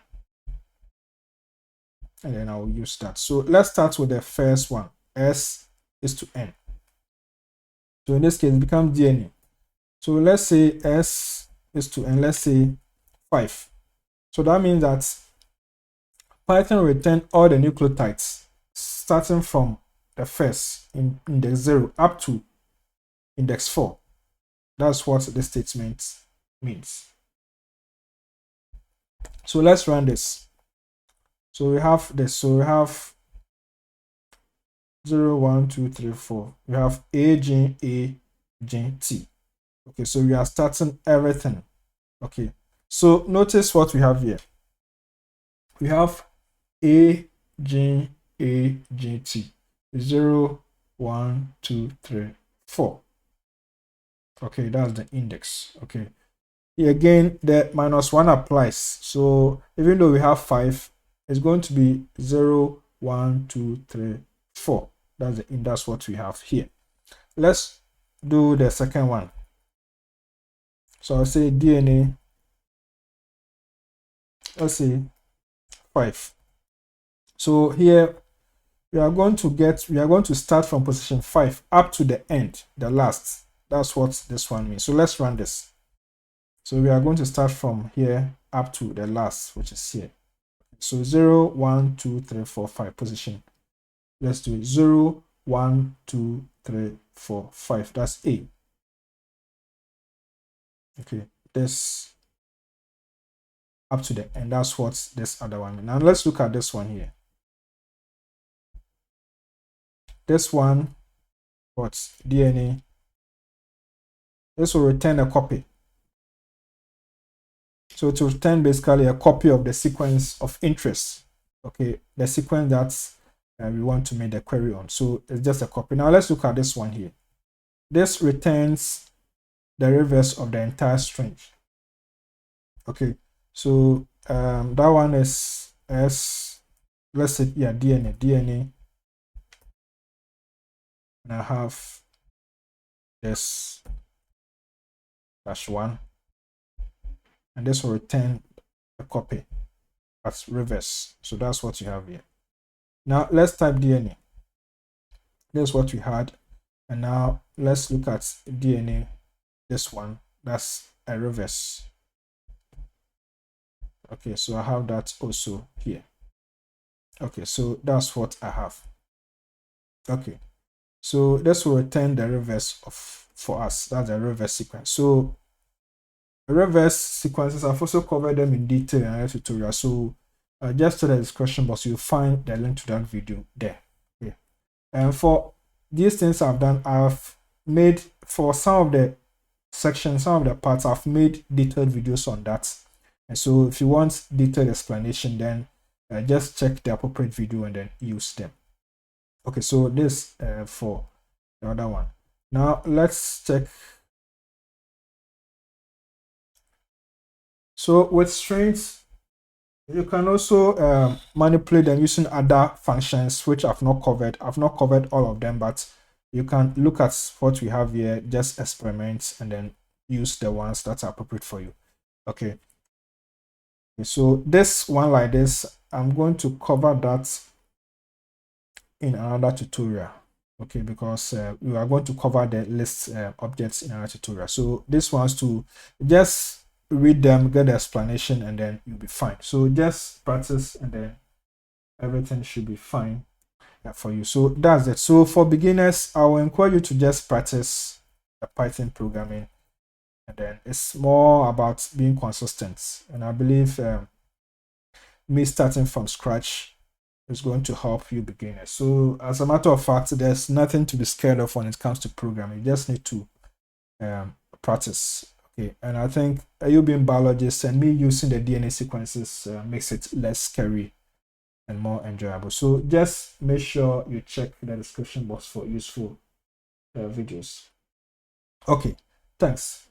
and then I will use that. So let's start with the first one. S is to N. So in this case it becomes DNA. So let's say S is to N, let's say 5. So that means that Python will return all the nucleotides starting from the first in index 0 up to index 4. That's what this statement means. So let's run this. So we have this. So we have 0, 1, 2, 3, 4. We have A, G, A, G, T. Okay, so we are starting everything. Okay, so notice what we have here. We have A, G, A, G, T. 0, 1, 2, 3, 4. Okay, that's the index. Okay, here again the -1 applies. So even though we have 5, it's going to be 0, 1, 2, 3, 4. That's what we have here. Let's do the second one. So I'll say DNA, let's say 5. So here we are going to start from position 5 up to the end, the last. That's what this one means. So let's run this. So we are going to start from here up to the last, which is here. So 0, 1, 2, 3, 4, 5 position. Let's do it. 0, 1, 2, 3, 4, 5. That's A. Okay, this up to the end. That's what this other one means. Now let's look at this one here. This one, what's DNA? This will return a copy. So to return basically a copy of the sequence of interest. Okay, the sequence that we want to make the query on. So it's just a copy. Now let's look at this one here. This returns the reverse of the entire string. Okay, so that one is let's say DNA, and I have this -1, and this will return a copy as reverse. So that's what you have here. Now let's type DNA. This is what we had, and now let's look at DNA. This one, that's a reverse. Okay, so I have that also here. Okay, so that's what I have. Okay, so this will return the reverse for us. That's the reverse sequence. So the reverse sequences, I've also covered them in detail in another tutorial. So just to the description box, you'll find the link to that video there. Yeah. And for these things I've done, I've made for some of the sections, some of the parts, I've made detailed videos on that. And so if you want detailed explanation, then just check the appropriate video and then use them. Okay, so this for the other one. Now let's check. So with strings, you can also manipulate them using other functions, which I've not covered. I've not covered all of them, but you can look at what we have here, just experiment and then use the ones that are appropriate for you. Okay. So this one like this, I'm going to cover that in another tutorial. Okay, because we are going to cover the list objects in another tutorial. So this one's to just read them, get the explanation, and then you'll be fine. So just practice and then everything should be fine for you. So that's it. So for beginners, I will encourage you to just practice the Python programming, and then it's more about being consistent. And I believe me starting from scratch is going to help you beginners. So as a matter of fact, there's nothing to be scared of when it comes to programming. You just need to practice. Okay, and I think you being biologist and me using the DNA sequences makes it less scary and more enjoyable. So just make sure you check the description box for useful videos. Okay, thanks.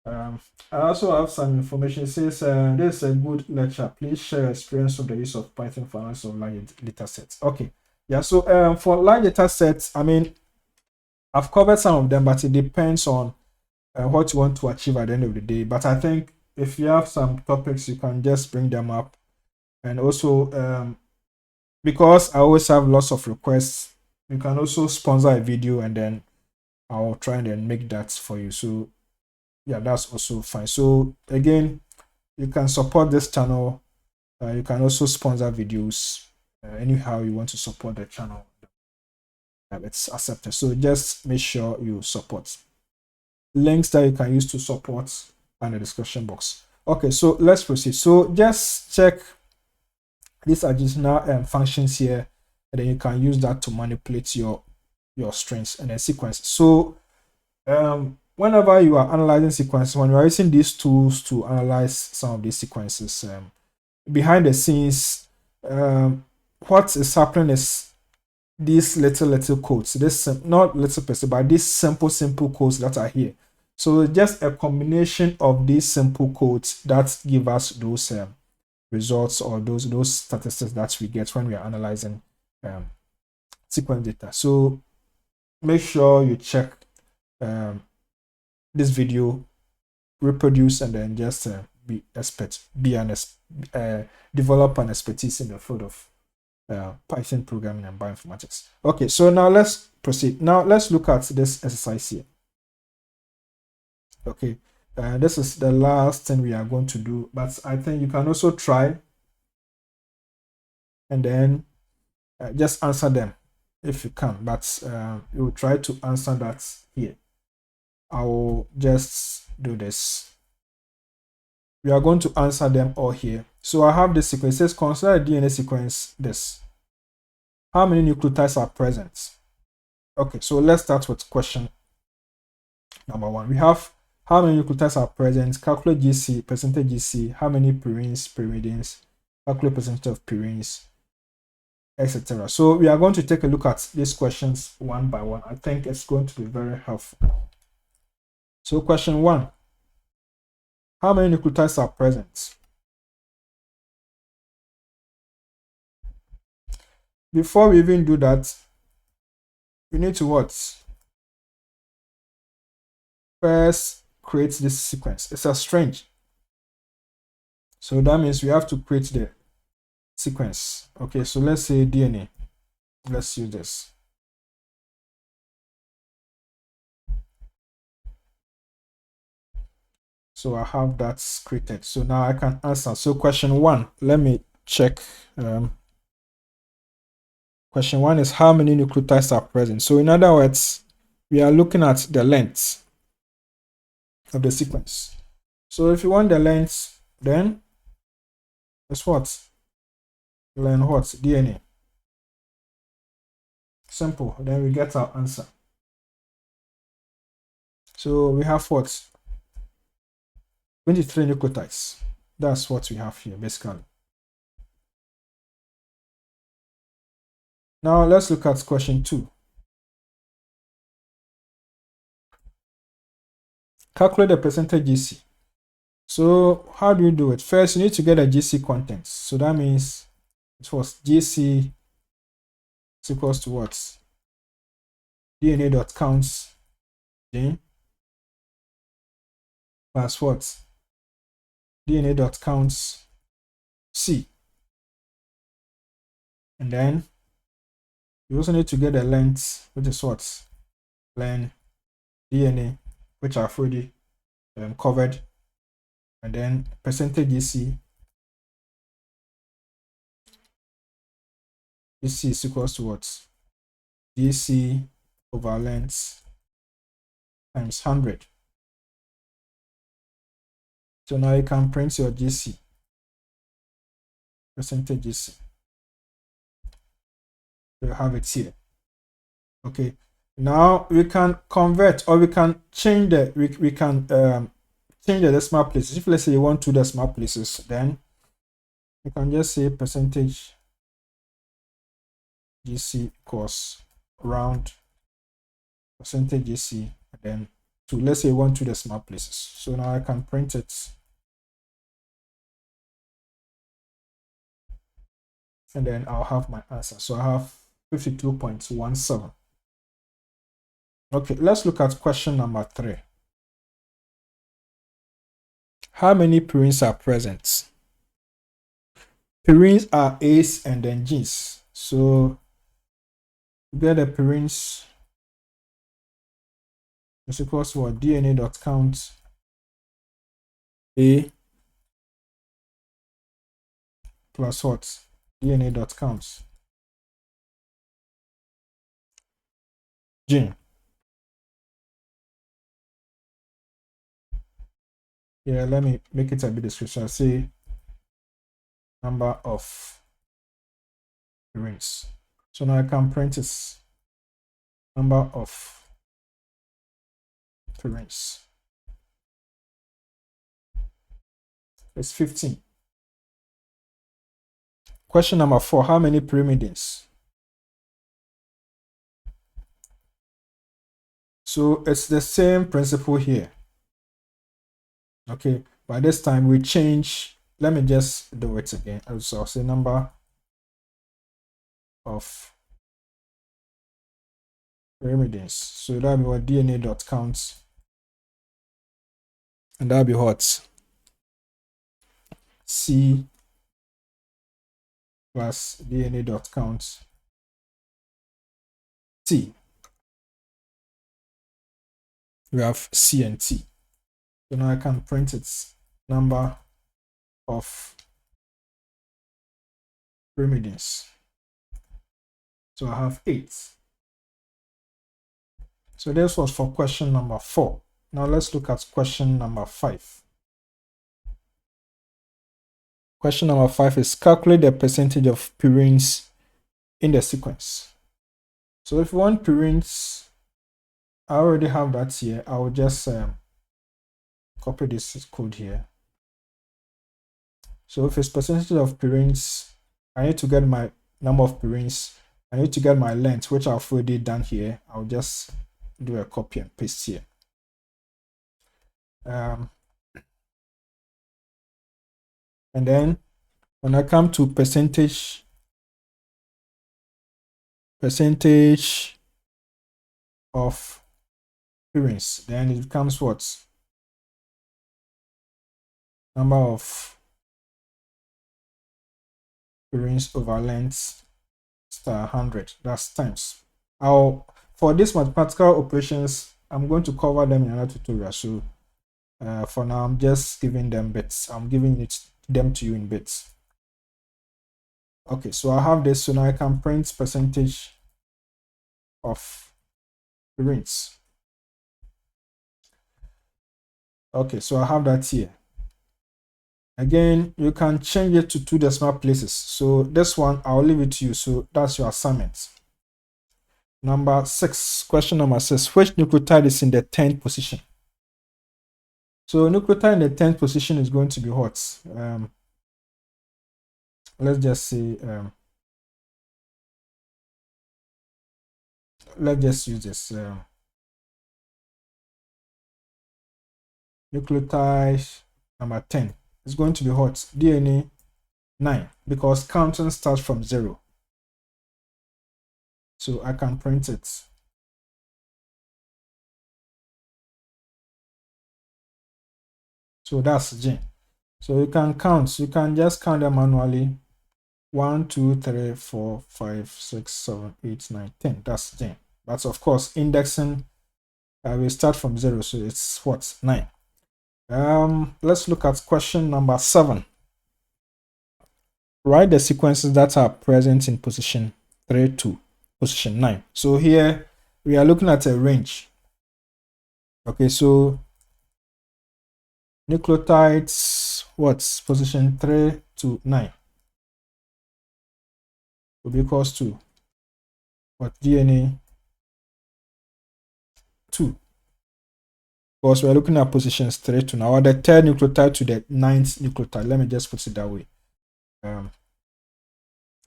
I also have some information. It says this is a good lecture. Please share your experience of the use of Python for analysis of large data sets. Okay, yeah. So for large data sets, I mean, I've covered some of them, but it depends on what you want to achieve at the end of the day. But I think if you have some topics, you can just bring them up. And also, because I always have lots of requests, you can also sponsor a video and then I'll try and then make that for you. So yeah, that's also fine. So again, you can support this channel. You can also sponsor videos. Anyhow you want to support the channel, it's accepted. So just make sure you support. Links that you can use to support in the description box. Okay, so let's proceed. So just check these additional functions here, and then you can use that to manipulate your strings and then sequence. So whenever you are analyzing sequences, when you are using these tools to analyze some of these sequences, behind the scenes, what is happening is these little codes. This not little per se, but these simple codes that are here. So just a combination of these simple codes that give us those results or those statistics that we get when we are analyzing sequence data. So make sure you check this video reproduce and then just develop an expertise in the field of Python programming and bioinformatics. Okay, so now let's proceed. Now let's look at this exercise here. Okay, this is the last thing we are going to do, but I think you can also try and then just answer them if you can, but you will try to answer that here. I will just do this. We are going to answer them all here. So I have the sequence. It says consider a DNA sequence this. How many nucleotides are present? Okay, so let's start with question number 1. We have how many nucleotides are present, calculate GC, percentage GC, how many purines, pyrimidines, calculate percentage of purines, etc. So we are going to take a look at these questions one by one. I think it's going to be very helpful. So question 1, how many nucleotides are present? Before we even do that, we need to what? First create this sequence. It's a string. So that means we have to create the sequence. Okay, so let's say DNA. Let's use this. So I have that created. So now I can answer. So question 1, let me check. Question 1 is how many nucleotides are present. So in other words, we are looking at the length of the sequence. So if you want the length, then it's what? Learn what? DNA. Simple. Then we get our answer. So we have what? 23 nucleotides. That's what we have here, basically. Now let's look at question 2. Calculate the percentage GC. So how do you do it? First, you need to get a GC contents. So that means it was GC is equals to what? DNA.counts G plus what? DNA.counts C. And then you also need to get the length, which is what? Len DNA, which I've already covered. And then percentage GC. GC is equals to what? GC over length times 100. So now you can print your GC, percentage GC. So you have it here. Okay. Now we can convert, or we can change the change the decimal places. If let's say you want 2 decimal places, then you can just say percentage GC equals round percentage GC, and then 2. Let's say you want 2 decimal places. So now I can print it. And then I'll have my answer. So I have 52.17. Okay, let's look at question number 3. How many purines are present? Purines are A's and then G's. So get the purines is equals to what? DNA.count A plus what? DNA.count G. Yeah, let me make it a bit description. I'll say number of purines. So now I can print this number of purines. It's 15. Question number 4, how many pyrimidines? So it's the same principle here. Okay, by this time we change, let me just do it again. So I'll say number of pyrimidines. So that will be what? DNA.count and that'll be what? C plus DNA.count T. We have C and T. So now I can print its number of pyrimidines. So I have 8. So this was for question number 4. Now let's look at question number 5. Question number 5 is calculate the percentage of purines in the sequence. So if you want purines, I already have that here. I will just copy this code here. So if it's percentage of purines, I need to get my number of purines. I need to get my length, which I've already done here. I'll just do a copy and paste here. And then when I come to percentage of purines, then it becomes what? Number of purines over length star 100. That's times. For these mathematical operations, I'm going to cover them in another tutorial. So for now, I'm just giving them bits. I'm giving them to you in bits. Okay, so I have this. So now I can print percentage of purines. Okay, so I have that here. Again, you can change it to 2 decimal places. So this one, I'll leave it to you. So that's your assignment. Number 6, question number 6. Which nucleotide is in the 10th position? So nucleotide in the 10th position is going to be what? Let's just say, let's just use this. Nucleotide number 10 is going to be what? DNA 9, because counting starts from 0. So I can print it. So that's gene. So you can count. You can just count them manually. 1, 2, 3, 4, 5, 6, 7, 8, 9, 10. That's gene. But of course, indexing will start from 0. So it's what? 9. Let's look at question number 7. Write the sequences that are present in position 3 to position 9. So here we are looking at a range. Okay, so nucleotides, what's position 3 to 9 will be equals to what? DNA 2. Because we're looking at positions 3 to 9, or the 3rd nucleotide to the 9th nucleotide. Let me just put it that way.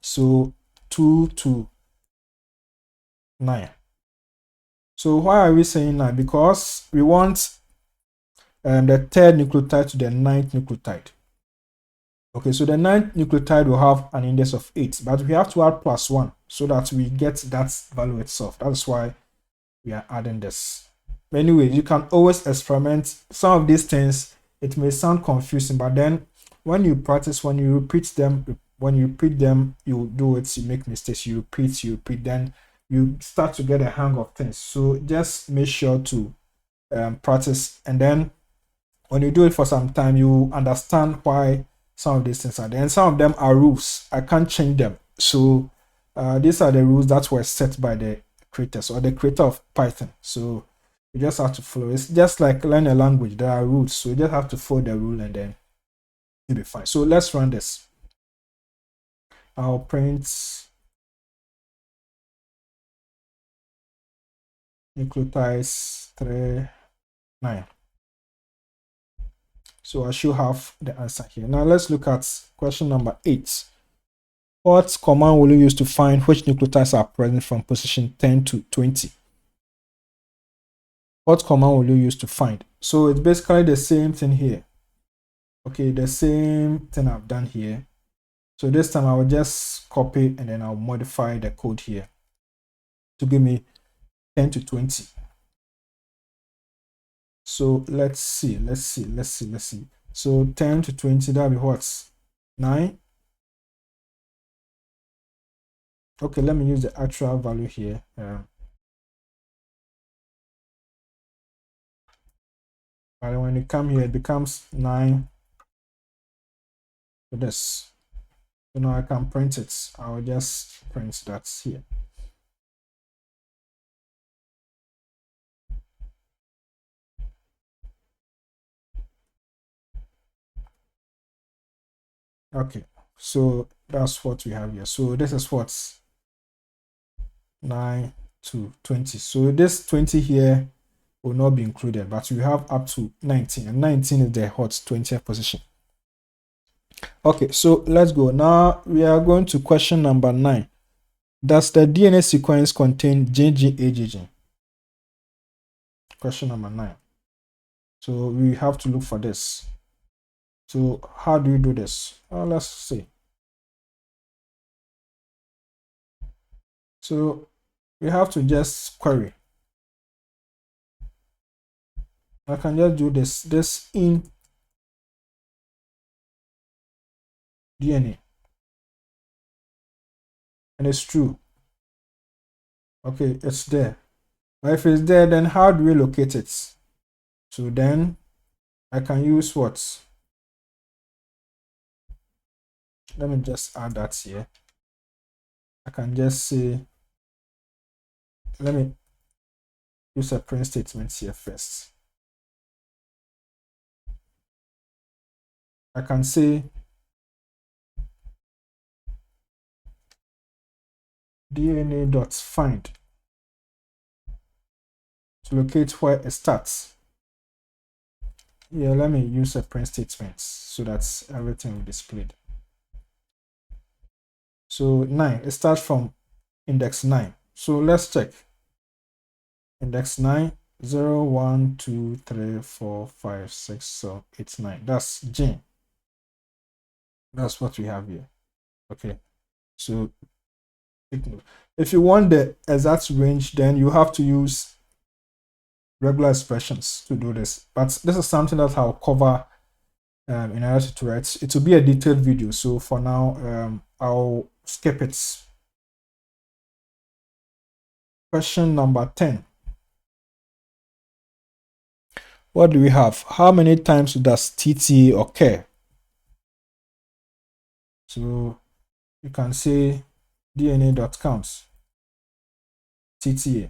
So 2 to 9. So why are we saying 9? Because we want the 3rd nucleotide to the 9th nucleotide. Okay, so the 9th nucleotide will have an index of 8, but we have to add +1 so that we get that value itself. That's why we are adding this. Anyway, you can always experiment. Some of these things, it may sound confusing, but then when you practice, when you repeat them, you do it, you make mistakes, you repeat, then you start to get a hang of things. So just make sure to practice, and then when you do it for some time, you understand why some of these things are there. And some of them are rules. I can't change them. So these are the rules that were set by the creators or the creator of Python. So you just have to follow. It's just like learn a language. There are rules. So you just have to follow the rule and then you'll be fine. So let's run this. I'll print nucleotides 3, 9. So I should have the answer here. Now let's look at question number 8. What command will you use to find which nucleotides are present from position 10 to 20? What command will you use to find? So it's basically the same thing here. Okay, the same thing I've done here. So this time I will just copy and then I'll modify the code here to give me 10 to 20. So let's see. So 10 to 20, that'll be what? 9. Okay, let me use the actual value here. But when you come here, it becomes 9 for this. So now I can print it. I'll just print that here. Okay, so that's what we have here. So this is what 9 to 20. So this 20 here will not be included, but we have up to 19, and 19 is the hot 20th position. Okay, so let's go. Now we are going to question number 9. Does the DNA sequence contain GGAGG? Question number 9. So we have to look for this. So how do you do this? Let's see. So we have to just query. I can just do this in DNA, and it's true. Okay, it's there. But if it's there, then how do we locate it? So then I can use what? Let me just add that here. I can just say, let me use a print statement here first. I can say DNA.find to locate where it starts. Yeah, let me use a print statement so that everything will be displayed. So 9, it starts from index 9. So let's check. Index 9, 0, 1, 2, 3, 4, 5, 6, 7, 8, 9. That's gene. That's what we have here. Okay. So if you want the exact range, then you have to use regular expressions to do this. But this is something that I'll cover in another tutorial. It will be a detailed video. So for now, I'll skip it. Question number 10. What do we have? How many times does TTA occur? So you can say DNA.count TTA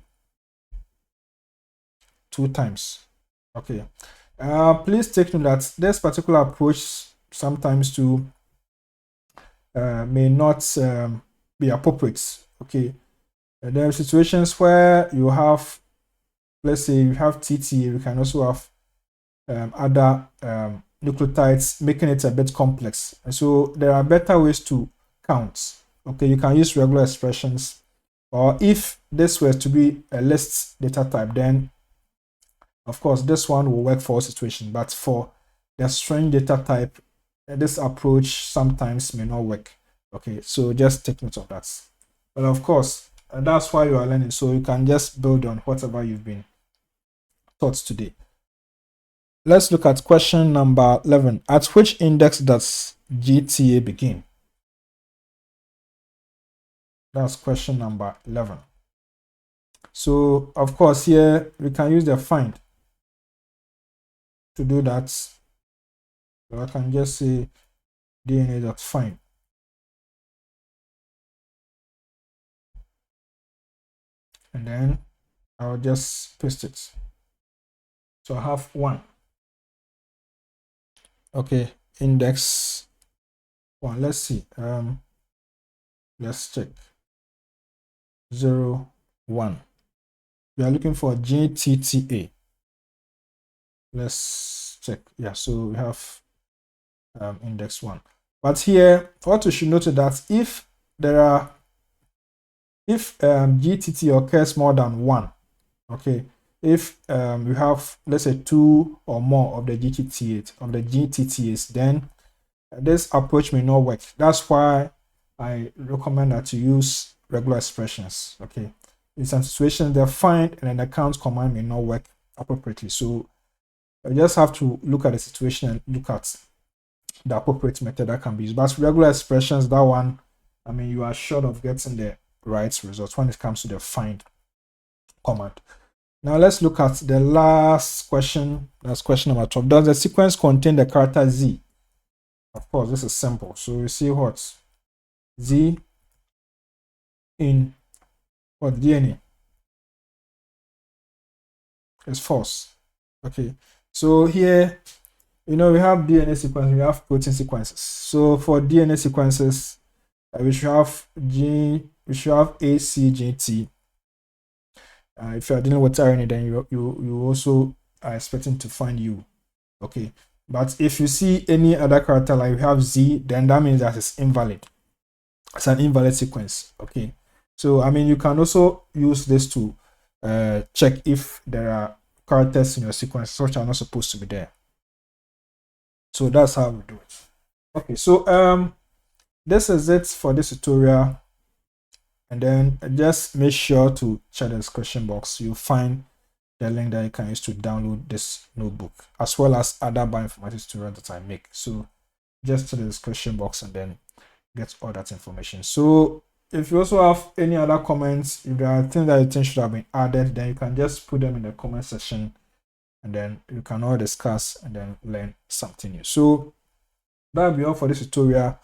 2 times. Okay. Please take note that this particular approach sometimes may not be appropriate. Okay. There are situations where you have, let's say you have TTA, you can also have other nucleotides, making it a bit complex. And so there are better ways to count. Okay, you can use regular expressions, or if this were to be a list data type, then of course this one will work for all situations. But for the string data type, this approach sometimes may not work. Okay, so just take note of that. But of course, that's why you are learning, so you can just build on whatever you've been taught today. Let's look at question number 11. At which index does GTA begin? That's question number 11. So, of course, here we can use the find to do that. So I can just say DNA.find. And then I'll just paste it. So I have 1. Okay, index 1. Let's see. Let's check. 0, 1. We are looking for GTTA. Let's check. Yeah, so we have index 1. But here, what we should note is that if GTT occurs more than 1, okay, if you have, let's say, 2 or more of the GTTs, then this approach may not work. That's why I recommend that you use regular expressions. Okay, in some situations the find and then the count command may not work appropriately, so You just have to look at the situation and look at the appropriate method that can be used. But regular expressions, that one, I mean, you are sure of getting the right result when it comes to the find command. Now let's look at the last question. That's question number 12. Does the sequence contain the character Z? Of course, this is simple. So we see what Z in what DNA is false. Okay, so here, we have DNA sequences, we have protein sequences. So for DNA sequences, we should have A, C, G, T. If you are dealing with RNA, then you also are expecting to find U. Okay, but if you see any other character like you have Z, then that means that it's invalid. It's an invalid sequence. Okay, so I mean, you can also use this to check if there are characters in your sequence which are not supposed to be there. So that's how we do it. Okay, so this is it for this tutorial. And then just make sure to check the description box. You'll find the link that you can use to download this notebook, as well as other bioinformatics tutorials that I make. So just check the description box and then get all that information. So if you also have any other comments, if there are things that you think should have been added, then you can just put them in the comment section, and then you can all discuss and then learn something new. So that'll be all for this tutorial.